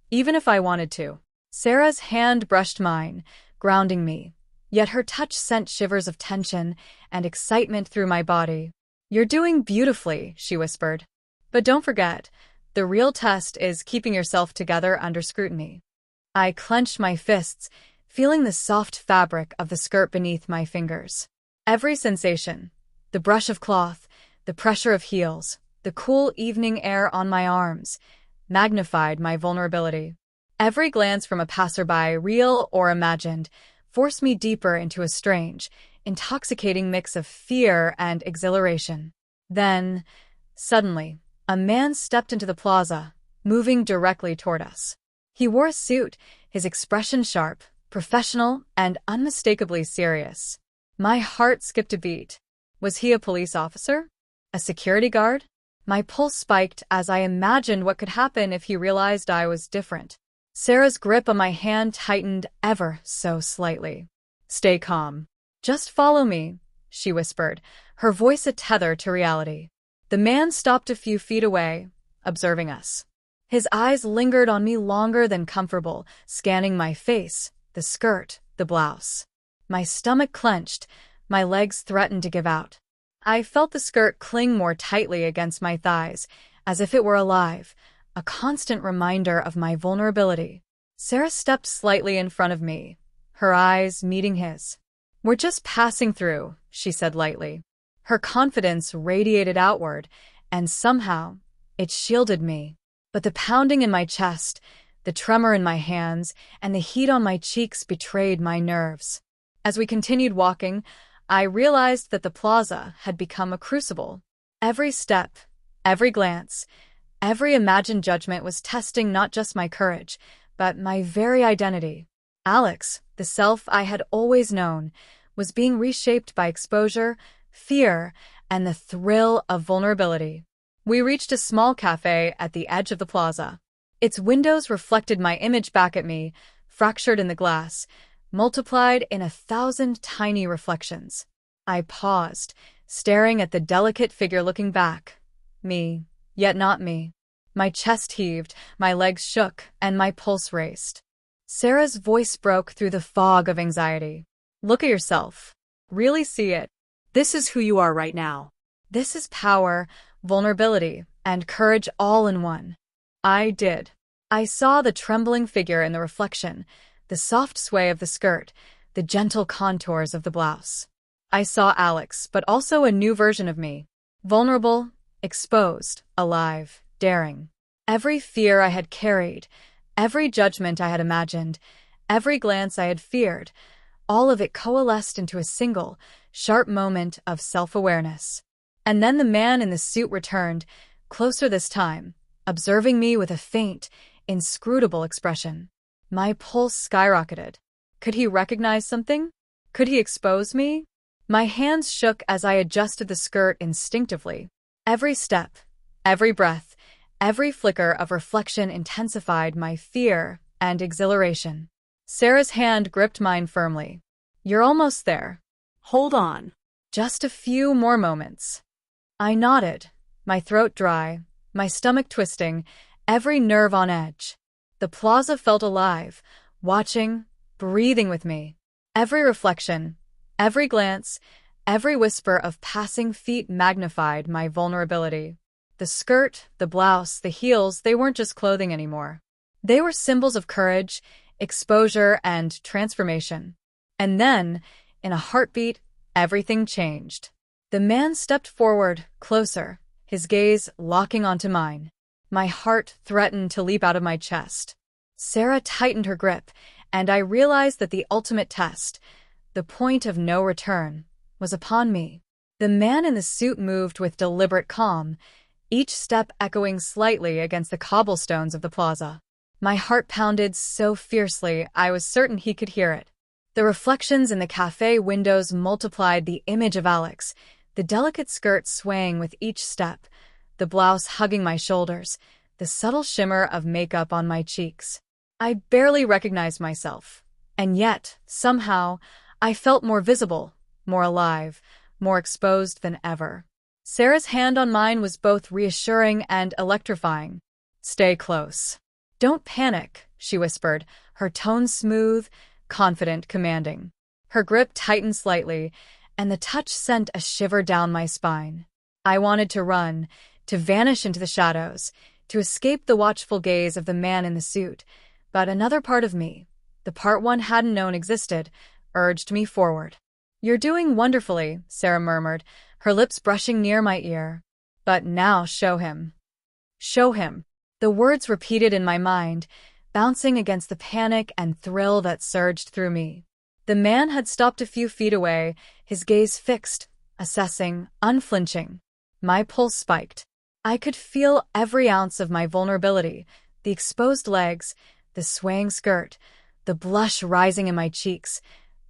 even if I wanted to. Sarah's hand brushed mine, grounding me, yet her touch sent shivers of tension and excitement through my body. "You're doing beautifully," she whispered. "But don't forget, The real test is keeping yourself together under scrutiny. I clenched my fists, feeling the soft fabric of the skirt beneath my fingers. Every sensation, the brush of cloth, the pressure of heels, the cool evening air on my arms, magnified my vulnerability. Every glance from a passerby, real or imagined, forced me deeper into a strange, intoxicating mix of fear and exhilaration. Then, suddenly, a man stepped into the plaza, moving directly toward us. He wore a suit, his expression sharp, professional, and unmistakably serious. My heart skipped a beat. Was he a police officer? A security guard? My pulse spiked as I imagined what could happen if he realized I was different. Sarah's grip on my hand tightened ever so slightly. "Stay calm. Just follow me," she whispered, her voice a tether to reality. The man stopped a few feet away, observing us. His eyes lingered on me longer than comfortable, scanning my face, the skirt, the blouse. My stomach clenched, my legs threatened to give out. I felt the skirt cling more tightly against my thighs, as if it were alive, a constant reminder of my vulnerability. Sarah stepped slightly in front of me, her eyes meeting his. "We're just passing through," she said lightly. Her confidence radiated outward, and somehow it shielded me. But the pounding in my chest, the tremor in my hands, and the heat on my cheeks betrayed my nerves. As we continued walking, I realized that the plaza had become a crucible. Every step, every glance, every imagined judgment was testing not just my courage, but my very identity. Alex, the self I had always known, was being reshaped by exposure, fear, and the thrill of vulnerability. We reached a small cafe at the edge of the plaza. Its windows reflected my image back at me, fractured in the glass, multiplied in 1,000 tiny reflections. I paused, staring at the delicate figure looking back. Me, yet not me. My chest heaved, my legs shook, and my pulse raced. Sarah's voice broke through the fog of anxiety. "Look at yourself. Really see it. This is who you are right now." This is power, vulnerability, and courage all in one. I did. I saw the trembling figure in the reflection, the soft sway of the skirt, the gentle contours of the blouse. I saw Alex, but also a new version of me. Vulnerable, exposed, alive, daring. Every fear I had carried, every judgment I had imagined, every glance I had feared, all of it coalesced into a single, sharp moment of self-awareness. And then the man in the suit returned, closer this time, observing me with a faint, inscrutable expression. My pulse skyrocketed. Could he recognize something? Could he expose me? My hands shook as I adjusted the skirt instinctively. Every step, every breath, every flicker of reflection intensified my fear and exhilaration. Sarah's hand gripped mine firmly. "You're almost there. Hold on. Just a few more moments." I nodded, my throat dry, my stomach twisting, every nerve on edge. The plaza felt alive, watching, breathing with me. Every reflection, every glance, every whisper of passing feet magnified my vulnerability. The skirt, the blouse, the heels, they weren't just clothing anymore. They were symbols of courage, exposure, and transformation. And then, in a heartbeat, everything changed. The man stepped forward, closer, his gaze locking onto mine. My heart threatened to leap out of my chest. Sarah tightened her grip, and I realized that the ultimate test, the point of no return, was upon me. The man in the suit moved with deliberate calm, each step echoing slightly against the cobblestones of the plaza. My heart pounded so fiercely I was certain he could hear it. The reflections in the cafe windows multiplied the image of Alex, the delicate skirt swaying with each step, the blouse hugging my shoulders, the subtle shimmer of makeup on my cheeks. I barely recognized myself, and yet, somehow, I felt more visible, more alive, more exposed than ever. Sarah's hand on mine was both reassuring and electrifying. "Stay close. Don't panic," she whispered, her tone smooth, confident, commanding. Her grip tightened slightly, and the touch sent a shiver down my spine. I wanted to run, to vanish into the shadows, to escape the watchful gaze of the man in the suit, but another part of me, the part one hadn't known existed, urged me forward. "You're doing wonderfully," Sarah murmured, her lips brushing near my ear. "But now show him." Show him. The words repeated in my mind, bouncing against the panic and thrill that surged through me. The man had stopped a few feet away, his gaze fixed, assessing, unflinching. My pulse spiked. I could feel every ounce of my vulnerability, the exposed legs, the swaying skirt, the blush rising in my cheeks,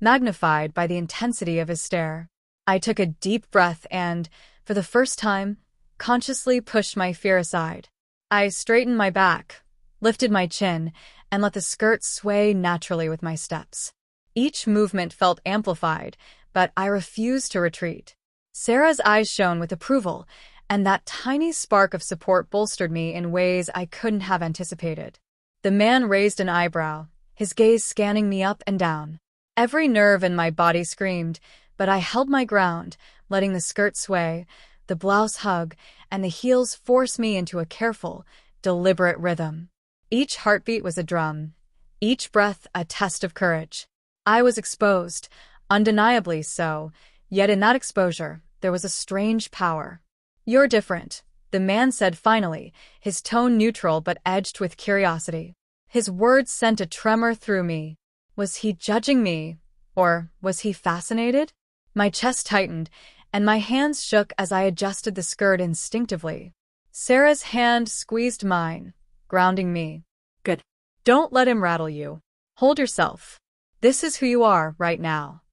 magnified by the intensity of his stare. I took a deep breath and, for the first time, consciously pushed my fear aside. I straightened my back, lifted my chin, and let the skirt sway naturally with my steps. Each movement felt amplified, but I refused to retreat. Sarah's eyes shone with approval, and that tiny spark of support bolstered me in ways I couldn't have anticipated. The man raised an eyebrow, his gaze scanning me up and down. Every nerve in my body screamed, but I held my ground, letting the skirt sway, the blouse hug, and the heels force me into a careful, deliberate rhythm. Each heartbeat was a drum, each breath a test of courage. I was exposed, undeniably so, yet in that exposure, there was a strange power. "You're different," the man said finally, his tone neutral but edged with curiosity. His words sent a tremor through me. Was he judging me, or was he fascinated? My chest tightened, and my hands shook as I adjusted the skirt instinctively. Sarah's hand squeezed mine, grounding me. Good. "Don't let him rattle you. Hold yourself. This is who you are right now."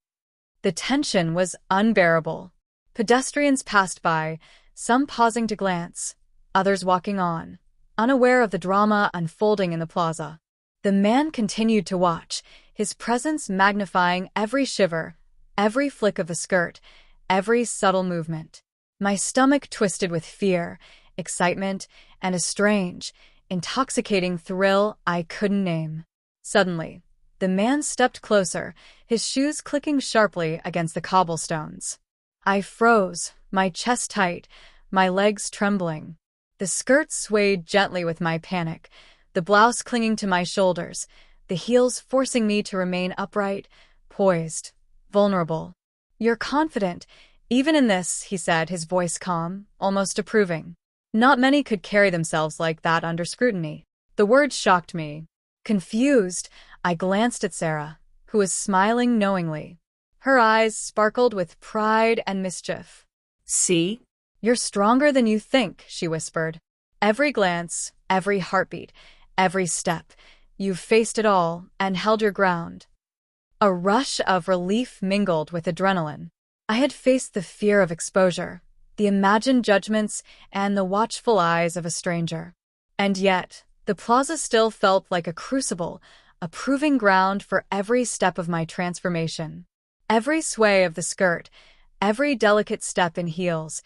The tension was unbearable. Pedestrians passed by, some pausing to glance, others walking on, unaware of the drama unfolding in the plaza. The man continued to watch, his presence magnifying every shiver, every flick of the skirt, every subtle movement. My stomach twisted with fear, excitement, and a strange, intoxicating thrill I couldn't name. Suddenly, the man stepped closer, his shoes clicking sharply against the cobblestones. I froze, my chest tight, my legs trembling. The skirt swayed gently with my panic, the blouse clinging to my shoulders, the heels forcing me to remain upright, poised, vulnerable. "You're confident, even in this," he said, his voice calm, almost approving. Not many could carry themselves like that under scrutiny. The words shocked me. Confused, I glanced at Sarah, who was smiling knowingly. Her eyes sparkled with pride and mischief. See? "You're stronger than you think," she whispered. "Every glance, every heartbeat, every step, you've faced it all and held your ground." A rush of relief mingled with adrenaline. I had faced the fear of exposure, the imagined judgments, and the watchful eyes of a stranger. And yet, the plaza still felt like a crucible, a proving ground for every step of my transformation. Every sway of the skirt, every delicate step in heels,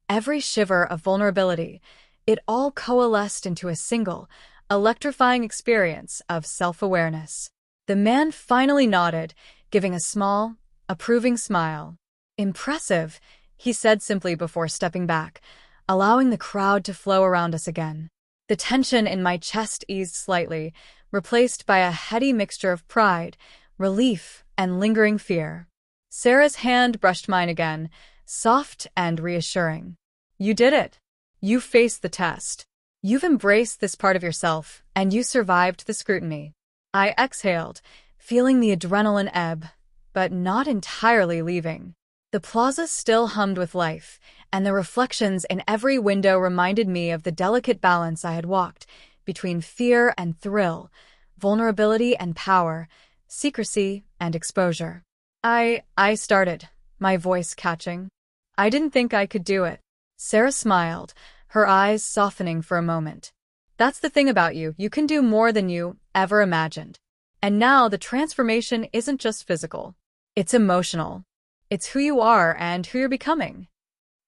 every shiver of vulnerability, it all coalesced into a single, electrifying experience of self-awareness. The man finally nodded, giving a small, approving smile. "Impressive," he said simply before stepping back, allowing the crowd to flow around us again. The tension in my chest eased slightly, replaced by a heady mixture of pride, relief, and lingering fear. Sarah's hand brushed mine again, soft and reassuring. "You did it. You faced the test. You've embraced this part of yourself, and you survived the scrutiny." I exhaled, feeling the adrenaline ebb, but not entirely leaving. The plaza still hummed with life, and the reflections in every window reminded me of the delicate balance I had walked between fear and thrill, vulnerability and power, secrecy and exposure. I started, my voice catching. "I didn't think I could do it." Sarah smiled, her eyes softening for a moment. "That's the thing about you, you can do more than you ever imagined. And now the transformation isn't just physical. It's emotional. It's who you are and who you're becoming."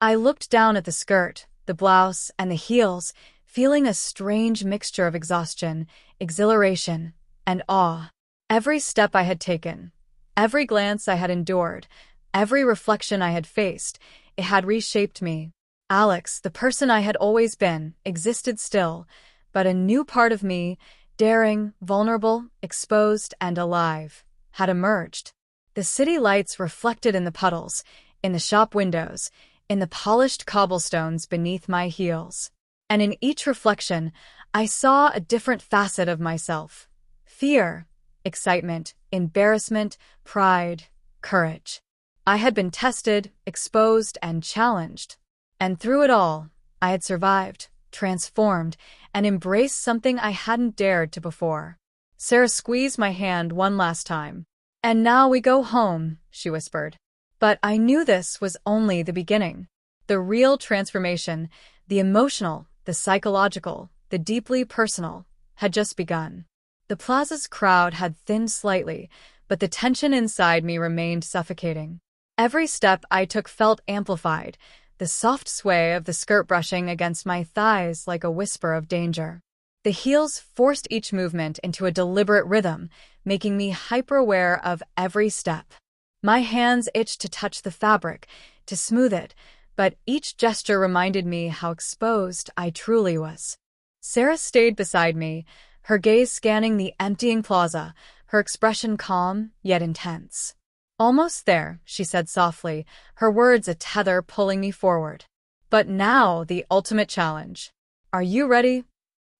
I looked down at the skirt, the blouse, and the heels, feeling a strange mixture of exhaustion, exhilaration, and awe. Every step I had taken, every glance I had endured, every reflection I had faced, it had reshaped me. Alex, the person I had always been, existed still, but a new part of me, daring, vulnerable, exposed, and alive, had emerged. The city lights reflected in the puddles, in the shop windows, in the polished cobblestones beneath my heels. And in each reflection, I saw a different facet of myself. Fear, excitement, embarrassment, pride, courage. I had been tested, exposed, and challenged. And through it all, I had survived, transformed, and embraced something I hadn't dared to before. Sarah squeezed my hand one last time. "And now we go home," she whispered. But I knew this was only the beginning. The real transformation, the emotional, the psychological, the deeply personal, had just begun. The plaza's crowd had thinned slightly, but the tension inside me remained suffocating. Every step I took felt amplified, the soft sway of the skirt brushing against my thighs like a whisper of danger. The heels forced each movement into a deliberate rhythm, making me hyper-aware of every step. My hands itched to touch the fabric, to smooth it, but each gesture reminded me how exposed I truly was. Sarah stayed beside me, her gaze scanning the emptying plaza, her expression calm yet intense. "Almost there," she said softly, her words a tether pulling me forward. "But now the ultimate challenge. Are you ready?"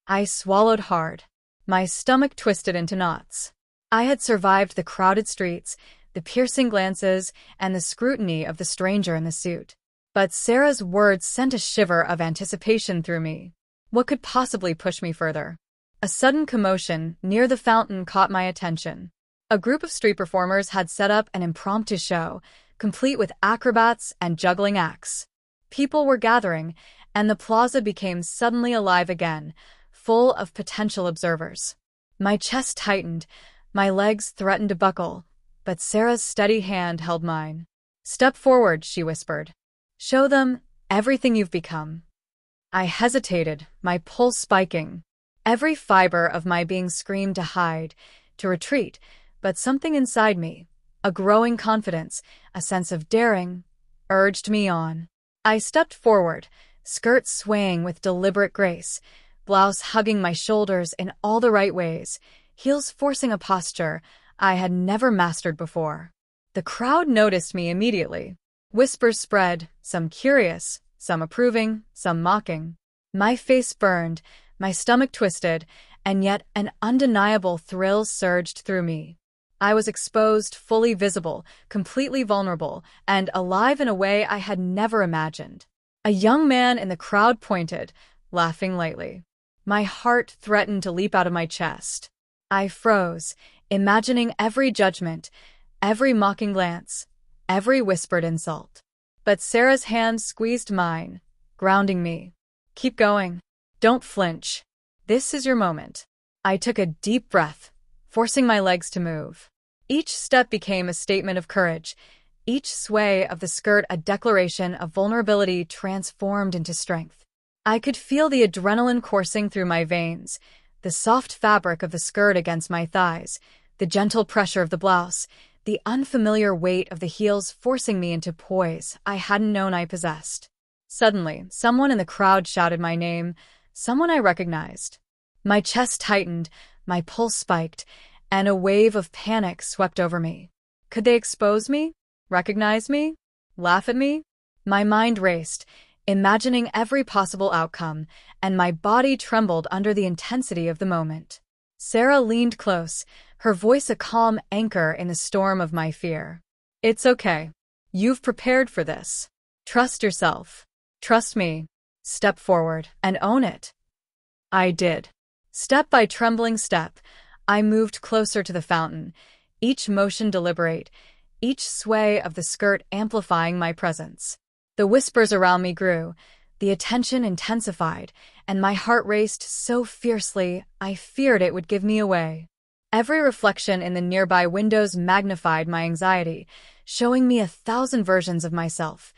I swallowed hard. My stomach twisted into knots. I had survived the crowded streets, the piercing glances, and the scrutiny of the stranger in the suit. But Sarah's words sent a shiver of anticipation through me. What could possibly push me further? A sudden commotion near the fountain caught my attention. A group of street performers had set up an impromptu show, complete with acrobats and juggling acts. People were gathering, and the plaza became suddenly alive again, full of potential observers. My chest tightened, my legs threatened to buckle, but Sarah's steady hand held mine. "Step forward," she whispered. "Show them everything you've become." I hesitated, my pulse spiking. Every fiber of my being screamed to hide, to retreat, but something inside me, a growing confidence, a sense of daring, urged me on. I stepped forward, skirt swaying with deliberate grace, blouse hugging my shoulders in all the right ways, heels forcing a posture I had never mastered before. The crowd noticed me immediately. Whispers spread, some curious, some approving, some mocking. My face burned, my stomach twisted, and yet an undeniable thrill surged through me. I was exposed, fully visible, completely vulnerable, and alive in a way I had never imagined. A young man in the crowd pointed, laughing lightly. My heart threatened to leap out of my chest. I froze, imagining every judgment, every mocking glance, every whispered insult. But Sarah's hand squeezed mine, grounding me. "Keep going. Don't flinch. This is your moment." I took a deep breath, forcing my legs to move. Each step became a statement of courage, each sway of the skirt a declaration of vulnerability transformed into strength. I could feel the adrenaline coursing through my veins, the soft fabric of the skirt against my thighs, the gentle pressure of the blouse, the unfamiliar weight of the heels forcing me into poise I hadn't known I possessed. Suddenly, someone in the crowd shouted my name, someone I recognized. My chest tightened, my pulse spiked, and a wave of panic swept over me. Could they expose me? Recognize me? Laugh at me? My mind raced, imagining every possible outcome, and my body trembled under the intensity of the moment. Sarah leaned close, her voice a calm anchor in the storm of my fear. "It's okay. You've prepared for this. Trust yourself. Trust me. Step forward and own it." I did. Step by trembling step, I moved closer to the fountain, each motion deliberate, each sway of the skirt amplifying my presence. The whispers around me grew, the attention intensified, and my heart raced so fiercely I feared it would give me away. Every reflection in the nearby windows magnified my anxiety, showing me 1,000 versions of myself,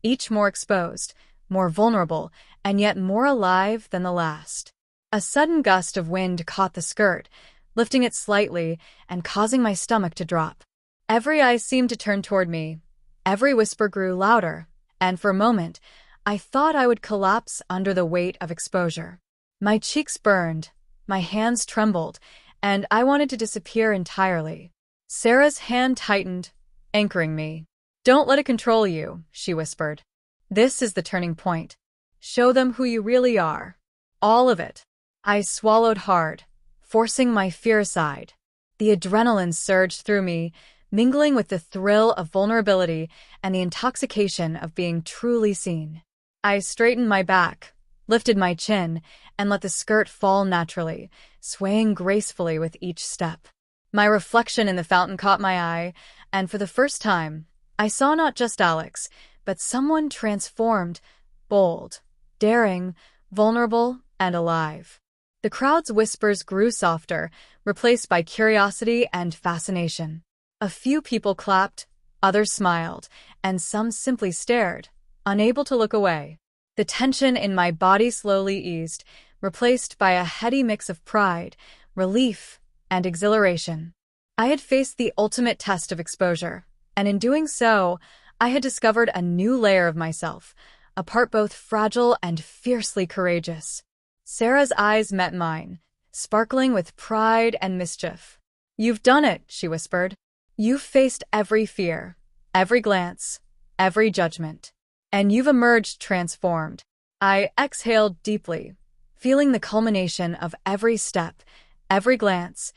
each more exposed, more vulnerable, and yet more alive than the last. A sudden gust of wind caught the skirt, lifting it slightly and causing my stomach to drop. Every eye seemed to turn toward me. Every whisper grew louder, and for a moment, I thought I would collapse under the weight of exposure. My cheeks burned, my hands trembled, and I wanted to disappear entirely. Sarah's hand tightened, anchoring me. "Don't let it control you," she whispered. "This is the turning point. Show them who you really are. All of it." I swallowed hard, forcing my fear aside. The adrenaline surged through me, mingling with the thrill of vulnerability and the intoxication of being truly seen. I straightened my back, lifted my chin, and let the skirt fall naturally, swaying gracefully with each step. My reflection in the fountain caught my eye, and for the first time, I saw not just Alex, but someone transformed, bold, daring, vulnerable, and alive. The crowd's whispers grew softer, replaced by curiosity and fascination. A few people clapped, others smiled, and some simply stared, unable to look away. The tension in my body slowly eased, replaced by a heady mix of pride, relief, and exhilaration. I had faced the ultimate test of exposure, and in doing so, I had discovered a new layer of myself, a part both fragile and fiercely courageous. Sarah's eyes met mine, sparkling with pride and mischief. "You've done it," she whispered. "You've faced every fear, every glance, every judgment. And you've emerged transformed." I exhaled deeply, feeling the culmination of every step, every glance,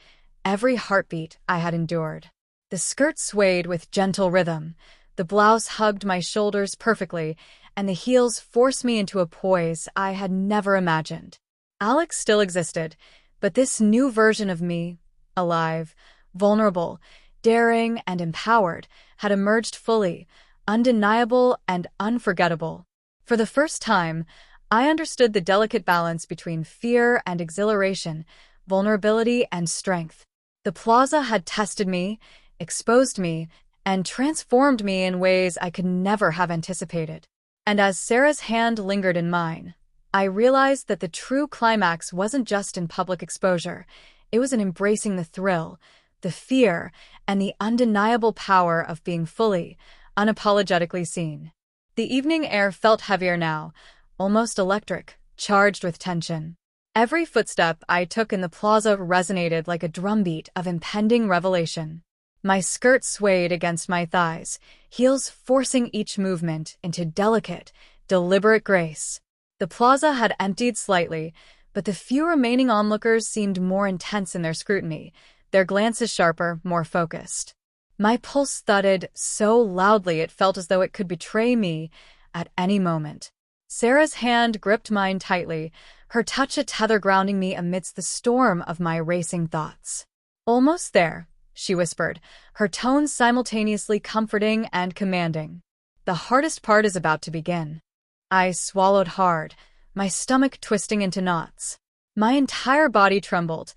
every heartbeat I had endured. The skirt swayed with gentle rhythm, the blouse hugged my shoulders perfectly, and the heels forced me into a poise I had never imagined. Alex still existed, but this new version of me, alive, vulnerable, daring, and empowered, had emerged fully, undeniable and unforgettable. For the first time, I understood the delicate balance between fear and exhilaration, vulnerability and strength. The plaza had tested me, exposed me, and transformed me in ways I could never have anticipated. And as Sarah's hand lingered in mine, I realized that the true climax wasn't just in public exposure. It was in embracing the thrill, the fear, and the undeniable power of being fully, unapologetically seen. The evening air felt heavier now, almost electric, charged with tension. Every footstep I took in the plaza resonated like a drumbeat of impending revelation. My skirt swayed against my thighs, heels forcing each movement into delicate, deliberate grace. The plaza had emptied slightly, but the few remaining onlookers seemed more intense in their scrutiny, their glances sharper, more focused. My pulse thudded so loudly it felt as though it could betray me at any moment. Sarah's hand gripped mine tightly, her touch a tether grounding me amidst the storm of my racing thoughts. "Almost there," she whispered, her tones simultaneously comforting and commanding. "The hardest part is about to begin." I swallowed hard, my stomach twisting into knots. My entire body trembled,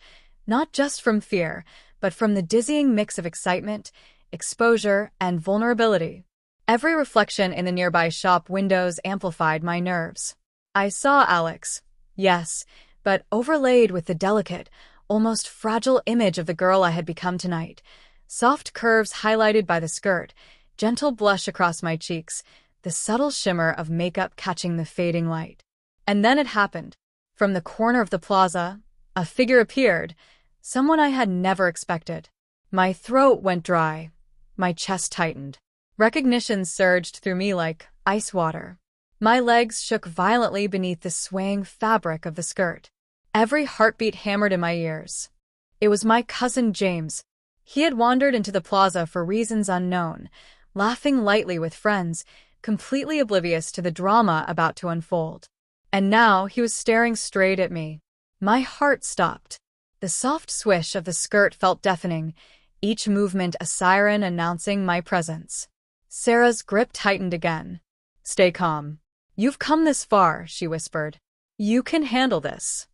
not just from fear, but from the dizzying mix of excitement, exposure, and vulnerability. Every reflection in the nearby shop windows amplified my nerves. I saw Alex, yes, but overlaid with the delicate, almost fragile image of the girl I had become tonight. Soft curves highlighted by the skirt, gentle blush across my cheeks, the subtle shimmer of makeup catching the fading light. And then it happened. From the corner of the plaza, a figure appeared, someone I had never expected. My throat went dry, my chest tightened. Recognition surged through me like ice water. My legs shook violently beneath the swaying fabric of the skirt. Every heartbeat hammered in my ears. It was my cousin James. He had wandered into the plaza for reasons unknown, laughing lightly with friends, completely oblivious to the drama about to unfold. And now he was staring straight at me. My heart stopped. The soft swish of the skirt felt deafening, each movement a siren announcing my presence. Sarah's grip tightened again. "Stay calm. You've come this far," she whispered. "You can handle this."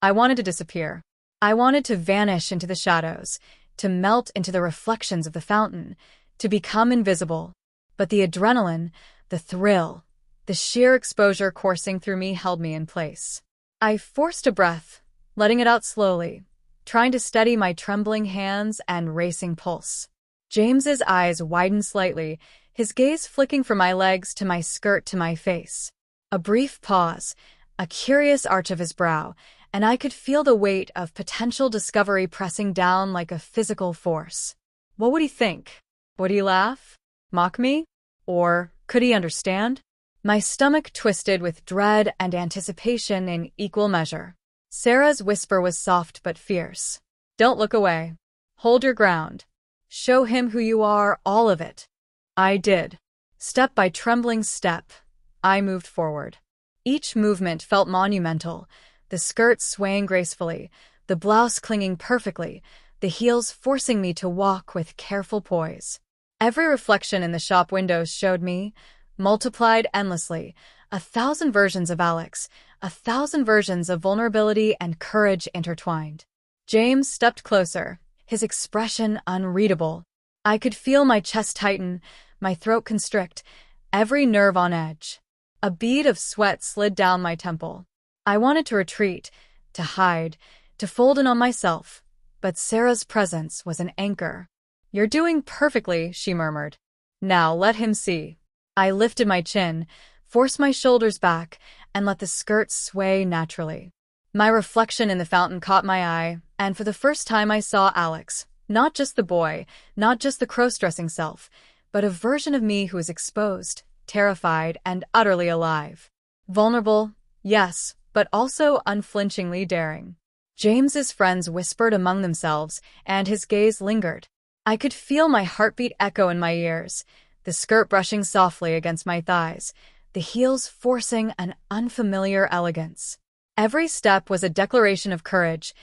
I wanted to disappear. I wanted to vanish into the shadows, to melt into the reflections of the fountain, to become invisible. But the adrenaline, the thrill, the sheer exposure coursing through me held me in place. I forced a breath, letting it out slowly, trying to steady my trembling hands and racing pulse. James's eyes widened slightly, his gaze flicking from my legs to my skirt to my face. A brief pause, a curious arch of his brow, and I could feel the weight of potential discovery pressing down like a physical force. What would he think? Would he laugh? Mock me? Or could he understand? My stomach twisted with dread and anticipation in equal measure. Sarah's whisper was soft but fierce. Don't look away. Hold your ground. Show him who you are, all of it. I did. Step by trembling step, I moved forward. Each movement felt monumental, the skirt swaying gracefully, the blouse clinging perfectly, the heels forcing me to walk with careful poise. Every reflection in the shop windows showed me, multiplied endlessly, 1,000 versions of Alex, 1,000 versions of vulnerability and courage intertwined. James stepped closer, his expression unreadable. I could feel my chest tighten, my throat constrict, every nerve on edge. A bead of sweat slid down my temple. I wanted to retreat, to hide, to fold in on myself, but Sarah's presence was an anchor. You're doing perfectly, she murmured. Now let him see. I lifted my chin, forced my shoulders back, and let the skirt sway naturally. My reflection in the fountain caught my eye, and for the first time I saw Alex, not just the boy, not just the cross-dressing self, but a version of me who was exposed, terrified, and utterly alive. Vulnerable, yes, but also unflinchingly daring. James's friends whispered among themselves, and his gaze lingered. I could feel my heartbeat echo in my ears, the skirt brushing softly against my thighs, the heels forcing an unfamiliar elegance. Every step was a declaration of courage,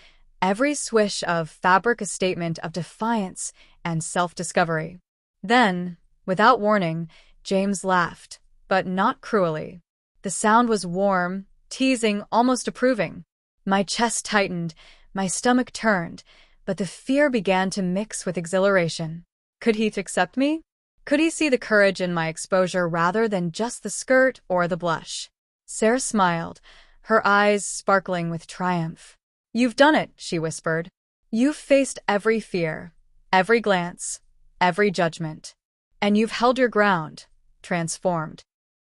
every swish of fabric a statement of defiance and self-discovery. Then, without warning, James laughed, but not cruelly. The sound was warm, teasing, almost approving. My chest tightened, my stomach turned, but the fear began to mix with exhilaration. Could he accept me? Could he see the courage in my exposure rather than just the skirt or the blush? Sarah smiled, her eyes sparkling with triumph. You've done it, she whispered. You've faced every fear, every glance, every judgment. And you've held your ground, transformed.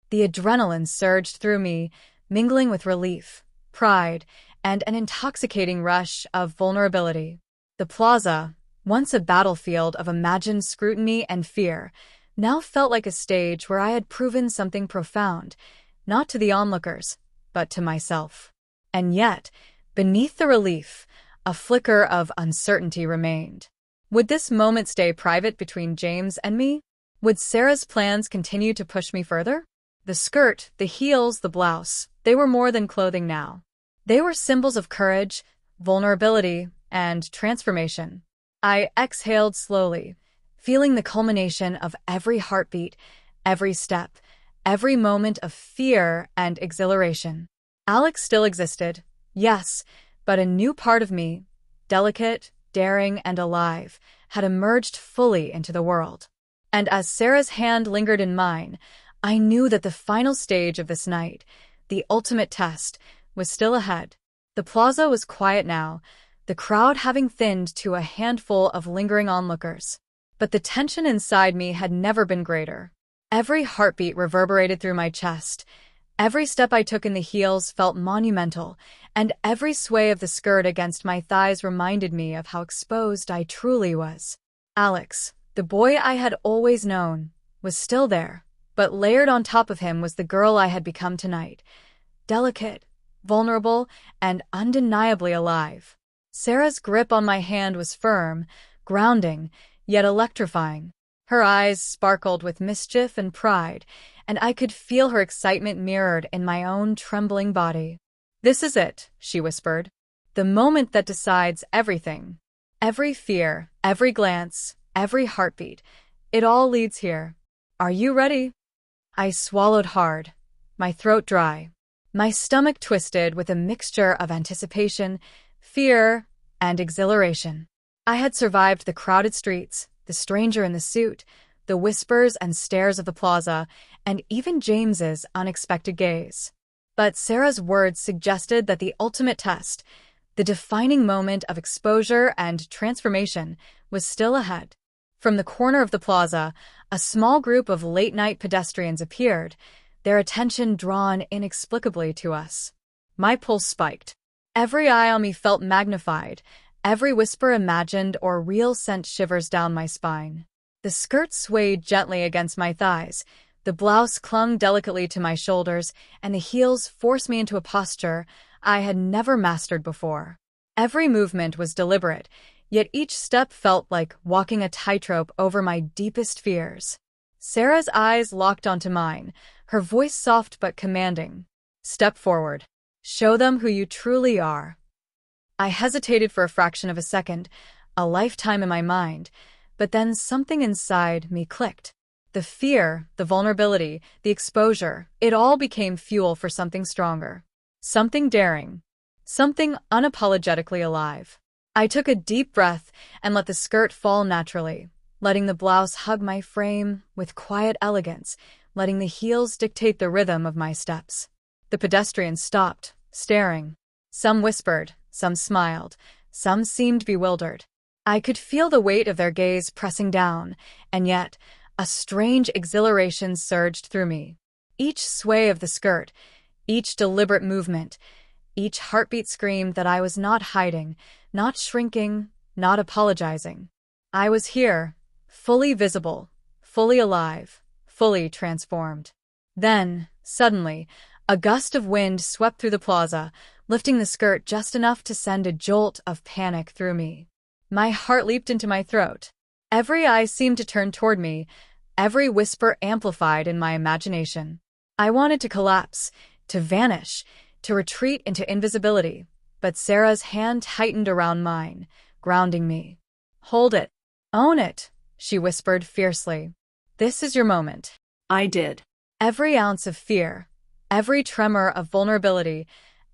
The adrenaline surged through me, mingling with relief, pride, and an intoxicating rush of vulnerability. The plaza, once a battlefield of imagined scrutiny and fear, now felt like a stage where I had proven something profound, not to the onlookers, but to myself. And yet, beneath the relief, a flicker of uncertainty remained. Would this moment stay private between James and me? Would Sarah's plans continue to push me further? The skirt, the heels, the blouse, they were more than clothing now. They were symbols of courage, vulnerability, and transformation. I exhaled slowly, feeling the culmination of every heartbeat, every step, every moment of fear and exhilaration. Alex still existed, yes, but a new part of me, delicate, daring, and alive, had emerged fully into the world. And as Sarah's hand lingered in mine, I knew that the final stage of this night, the ultimate test, was still ahead. The plaza was quiet now, the crowd having thinned to a handful of lingering onlookers. But the tension inside me had never been greater. Every heartbeat reverberated through my chest, every step I took in the heels felt monumental, and every sway of the skirt against my thighs reminded me of how exposed I truly was. Alex, the boy I had always known, was still there, but layered on top of him was the girl I had become tonight. Delicate, vulnerable, and undeniably alive. Sarah's grip on my hand was firm, grounding, yet electrifying. Her eyes sparkled with mischief and pride, and I could feel her excitement mirrored in my own trembling body. This is it, she whispered. The moment that decides everything. Every fear, every glance, every heartbeat. It all leads here. Are you ready? I swallowed hard, my throat dry. My stomach twisted with a mixture of anticipation, fear, and exhilaration. I had survived the crowded streets, the stranger in the suit, the whispers and stares of the plaza, and even James's unexpected gaze. But Sarah's words suggested that the ultimate test, the defining moment of exposure and transformation, was still ahead. From the corner of the plaza, a small group of late-night pedestrians appeared, their attention drawn inexplicably to us. My pulse spiked. Every eye on me felt magnified, every whisper imagined or real sent shivers down my spine. The skirt swayed gently against my thighs, the blouse clung delicately to my shoulders, and the heels forced me into a posture I had never mastered before. Every movement was deliberate, yet each step felt like walking a tightrope over my deepest fears. Sarah's eyes locked onto mine, her voice soft but commanding. "Step forward. Show them who you truly are." I hesitated for a fraction of a second, a lifetime in my mind, but then something inside me clicked. The fear, the vulnerability, the exposure, it all became fuel for something stronger. Something daring. Something unapologetically alive. I took a deep breath and let the skirt fall naturally, letting the blouse hug my frame with quiet elegance, letting the heels dictate the rhythm of my steps. The pedestrians stopped, staring. Some whispered, some smiled, some seemed bewildered. I could feel the weight of their gaze pressing down, and yet a strange exhilaration surged through me. Each sway of the skirt, each deliberate movement, each heartbeat screamed that I was not hiding, not shrinking, not apologizing. I was here, fully visible, fully alive, fully transformed. Then, suddenly, a gust of wind swept through the plaza, lifting the skirt just enough to send a jolt of panic through me. My heart leaped into my throat. Every eye seemed to turn toward me, every whisper amplified in my imagination. I wanted to collapse, to vanish, to retreat into invisibility, but Sarah's hand tightened around mine, grounding me. "Hold it. Own it," she whispered fiercely. "This is your moment." I did. Every ounce of fear, every tremor of vulnerability,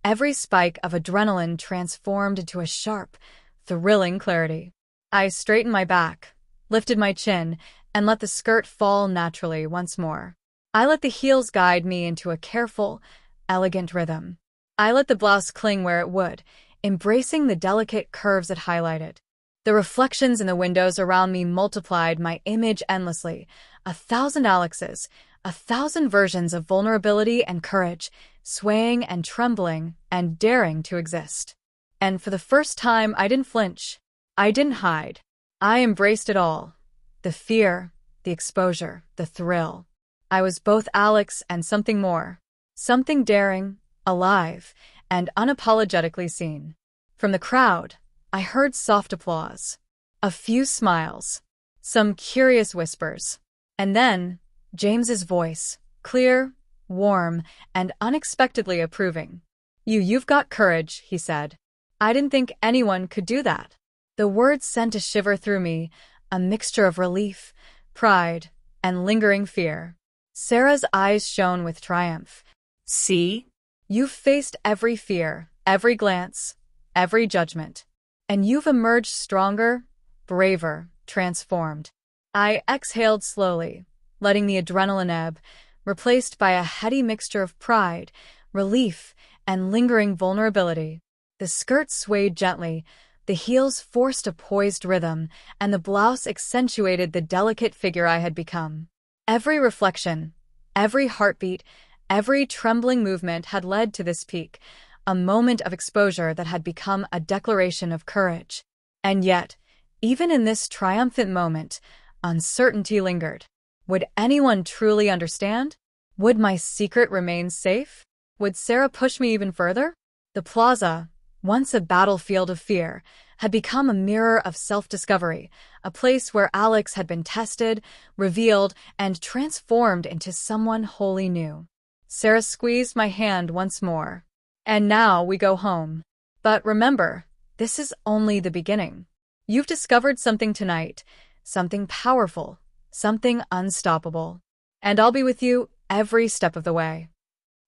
every spike of adrenaline transformed into a sharp, thrilling clarity. I straightened my back, lifted my chin, and let the skirt fall naturally once more. I let the heels guide me into a careful, elegant rhythm. I let the blouse cling where it would, embracing the delicate curves it highlighted. The reflections in the windows around me multiplied my image endlessly, 1,000 Alexes, 1,000 versions of vulnerability and courage, swaying and trembling and daring to exist. And for the first time, I didn't flinch. I didn't hide. I embraced it all. The fear, the exposure, the thrill. I was both Alex and something more. Something daring, alive, and unapologetically seen. From the crowd, I heard soft applause. A few smiles. Some curious whispers. And then, James's voice, clear, warm, and unexpectedly approving. You've got courage," he said. "I didn't think anyone could do that." The words sent a shiver through me, a mixture of relief, pride, and lingering fear. Sarah's eyes shone with triumph. "See? You've faced every fear, every glance, every judgment. And you've emerged stronger, braver, transformed." I exhaled slowly, letting the adrenaline ebb, replaced by a heady mixture of pride, relief, and lingering vulnerability. The skirt swayed gently, the heels forced a poised rhythm, and the blouse accentuated the delicate figure I had become. Every reflection, every heartbeat, every trembling movement had led to this peak, a moment of exposure that had become a declaration of courage. And yet, even in this triumphant moment, uncertainty lingered. Would anyone truly understand? Would my secret remain safe? Would Sarah push me even further? The plaza, once a battlefield of fear, had become a mirror of self-discovery, a place where Alex had been tested, revealed, and transformed into someone wholly new. Sarah squeezed my hand once more. "And now we go home. But remember, this is only the beginning. You've discovered something tonight, something powerful, something unstoppable. And I'll be with you every step of the way."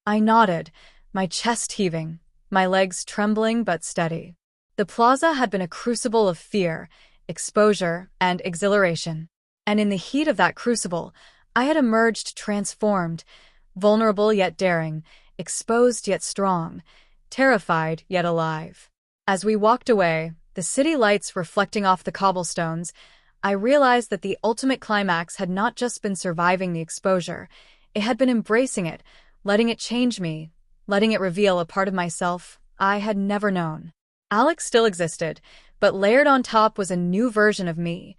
I nodded, my chest heaving, my legs trembling but steady. The plaza had been a crucible of fear, exposure, and exhilaration. And in the heat of that crucible, I had emerged transformed, vulnerable yet daring, exposed yet strong, terrified yet alive. As we walked away, the city lights reflecting off the cobblestones, I realized that the ultimate climax had not just been surviving the exposure, It had been embracing it, letting it change me, letting it reveal a part of myself I had never known. Alex still existed, but layered on top was a new version of me,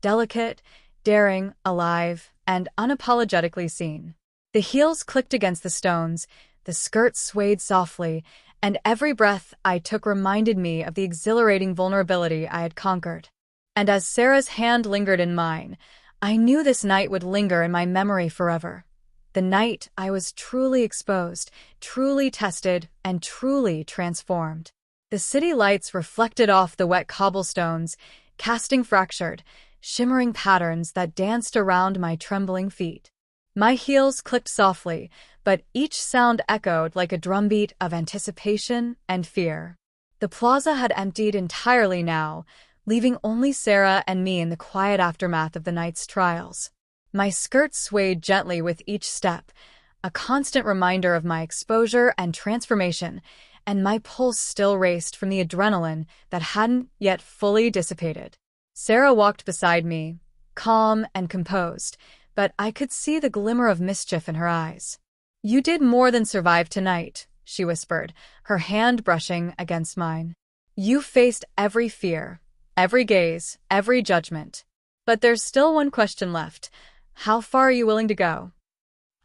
delicate, daring, alive, and unapologetically seen. The heels clicked against the stones, the skirt swayed softly, and every breath I took reminded me of the exhilarating vulnerability I had conquered. And as Sarah's hand lingered in mine, I knew this night would linger in my memory forever. The night I was truly exposed, truly tested, and truly transformed. The city lights reflected off the wet cobblestones, casting fractured, shimmering patterns that danced around my trembling feet. My heels clicked softly, but each sound echoed like a drumbeat of anticipation and fear. The plaza had emptied entirely now, leaving only Sarah and me in the quiet aftermath of the night's trials. My skirt swayed gently with each step, a constant reminder of my exposure and transformation, and my pulse still raced from the adrenaline that hadn't yet fully dissipated. Sarah walked beside me, calm and composed, but I could see the glimmer of mischief in her eyes. "You did more than survive tonight," she whispered, her hand brushing against mine. "You faced every fear, every gaze, every judgment. But there's still one question left. How far are you willing to go?"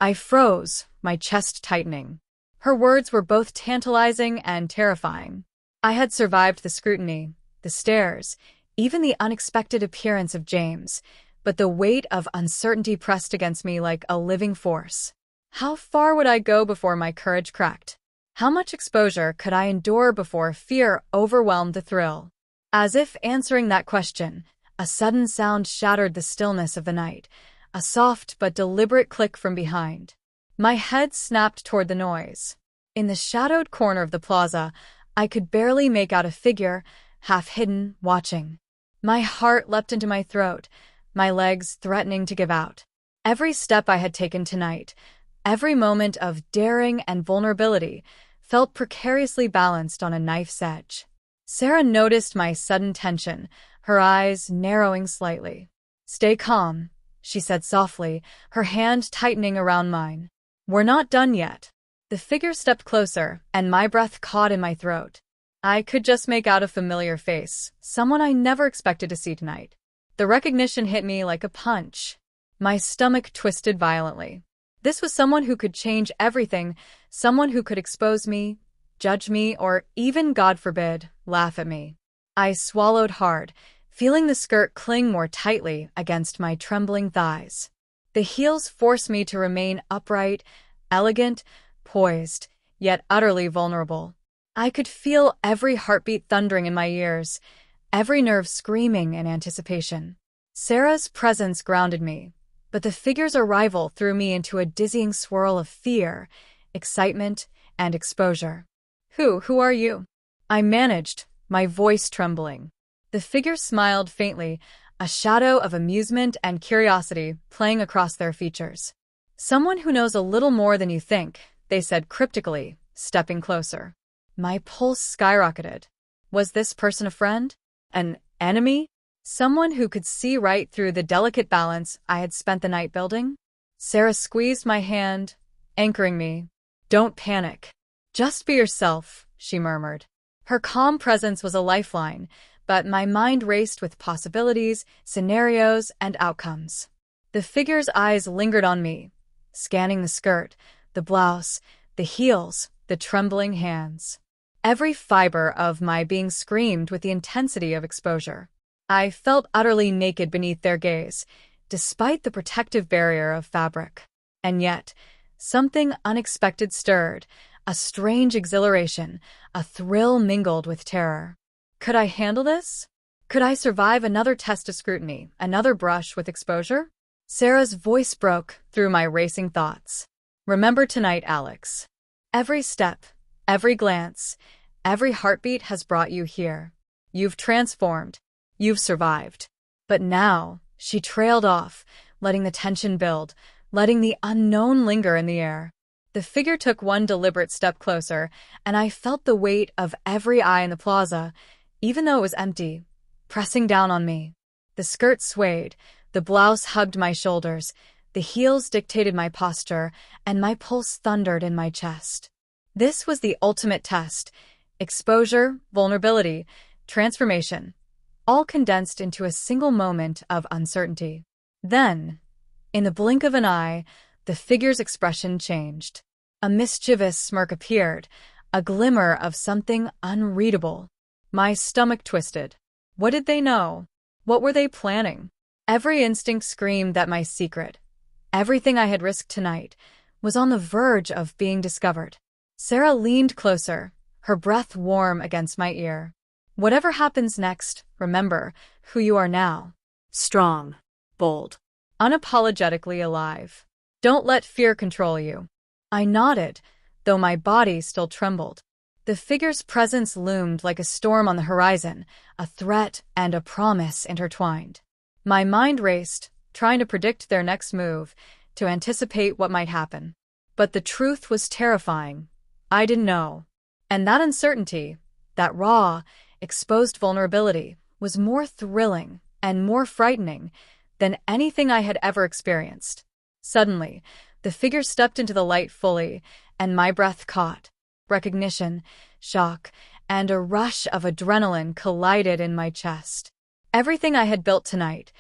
I froze, my chest tightening. Her words were both tantalizing and terrifying. I had survived the scrutiny, the stares, even the unexpected appearance of James, but the weight of uncertainty pressed against me like a living force. How far would I go before my courage cracked? How much exposure could I endure before fear overwhelmed the thrill? As if answering that question, a sudden sound shattered the stillness of the night, a soft but deliberate click from behind. My head snapped toward the noise. In the shadowed corner of the plaza, I could barely make out a figure, half hidden, watching. My heart leapt into my throat, my legs threatening to give out. Every step I had taken tonight, every moment of daring and vulnerability, felt precariously balanced on a knife's edge. Sarah noticed my sudden tension, her eyes narrowing slightly. "Stay calm," she said softly, her hand tightening around mine. "We're not done yet." The figure stepped closer, and my breath caught in my throat. I could just make out a familiar face, someone I never expected to see tonight. The recognition hit me like a punch. My stomach twisted violently. This was someone who could change everything, someone who could expose me, judge me, or even, God forbid, laugh at me. I swallowed hard, feeling the skirt cling more tightly against my trembling thighs. The heels forced me to remain upright, elegant, poised, yet utterly vulnerable. I could feel every heartbeat thundering in my ears, every nerve screaming in anticipation. Sarah's presence grounded me, but the figure's arrival threw me into a dizzying swirl of fear, excitement, and exposure. Who are you?" I managed, my voice trembling. The figure smiled faintly, a shadow of amusement and curiosity playing across their features. "Someone who knows a little more than you think," they said cryptically, stepping closer. My pulse skyrocketed. Was this person a friend? An enemy? Someone who could see right through the delicate balance I had spent the night building? Sarah squeezed my hand, anchoring me. "Don't panic. Just be yourself," she murmured. Her calm presence was a lifeline, but my mind raced with possibilities, scenarios, and outcomes. The figure's eyes lingered on me, scanning the skirt, the blouse, the heels, the trembling hands. Every fiber of my being screamed with the intensity of exposure. I felt utterly naked beneath their gaze, despite the protective barrier of fabric. And yet, something unexpected stirred, a strange exhilaration, a thrill mingled with terror. Could I handle this? Could I survive another test of scrutiny, another brush with exposure? Sarah's voice broke through my racing thoughts. "Remember tonight, Alex. Every step, every glance, every heartbeat has brought you here. You've transformed. You've survived." But now, she trailed off, letting the tension build, letting the unknown linger in the air. The figure took one deliberate step closer, and I felt the weight of every eye in the plaza, even though it was empty, pressing down on me. The skirt swayed, the blouse hugged my shoulders, The heels dictated my posture, and my pulse thundered in my chest. This was the ultimate test. Exposure, vulnerability, transformation, all condensed into a single moment of uncertainty. Then, in the blink of an eye, the figure's expression changed. A mischievous smirk appeared, a glimmer of something unreadable. My stomach twisted. What did they know? What were they planning? Every instinct screamed that my secret, everything I had risked tonight, was on the verge of being discovered. Sarah leaned closer, her breath warm against my ear. Whatever happens next, remember who you are now. Strong. Bold. Unapologetically alive. Don't let fear control you. I nodded, though my body still trembled. The figure's presence loomed like a storm on the horizon, a threat and a promise intertwined. My mind raced, trying to predict their next move, to anticipate what might happen. But the truth was terrifying. I didn't know. And that uncertainty, that raw, exposed vulnerability, was more thrilling and more frightening than anything I had ever experienced. Suddenly, the figure stepped into the light fully, and my breath caught. Recognition, shock, and a rush of adrenaline collided in my chest. Everything I had built tonight,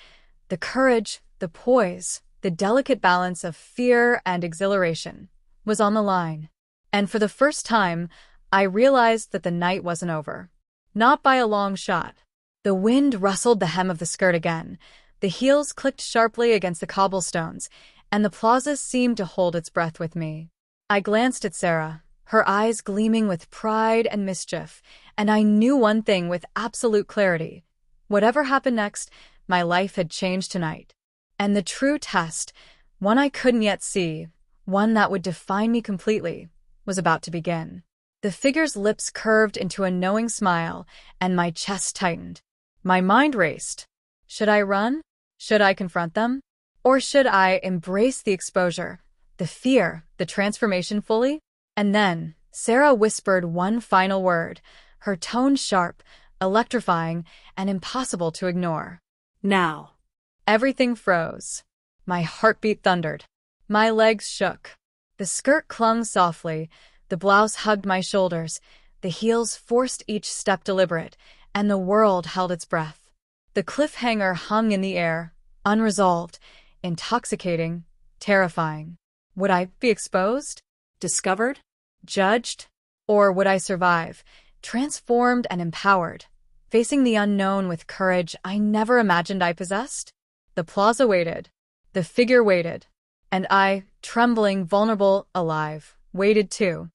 the courage, the poise, the delicate balance of fear and exhilaration, was on the line. And for the first time, I realized that the night wasn't over. Not by a long shot. The wind rustled the hem of the skirt again, the heels clicked sharply against the cobblestones, and the plaza seemed to hold its breath with me. I glanced at Sarah, her eyes gleaming with pride and mischief, and I knew one thing with absolute clarity. Whatever happened next, my life had changed tonight. And the true test, one I couldn't yet see, one that would define me completely, was about to begin. The figure's lips curved into a knowing smile, and my chest tightened. My mind raced. Should I run? Should I confront them? Or should I embrace the exposure, the fear, the transformation fully? And then, Sarah whispered one final word, her tone sharp, electrifying, and impossible to ignore. Now. Everything froze. My heartbeat thundered. My legs shook. The skirt clung softly, the blouse hugged my shoulders, the heels forced each step deliberate, and the world held its breath. The cliffhanger hung in the air, unresolved, intoxicating, terrifying. Would I be exposed? Discovered? Judged? Or would I survive, transformed and empowered, facing the unknown with courage I never imagined I possessed? The plaza waited. The figure waited. And I, trembling, vulnerable, alive, waited too.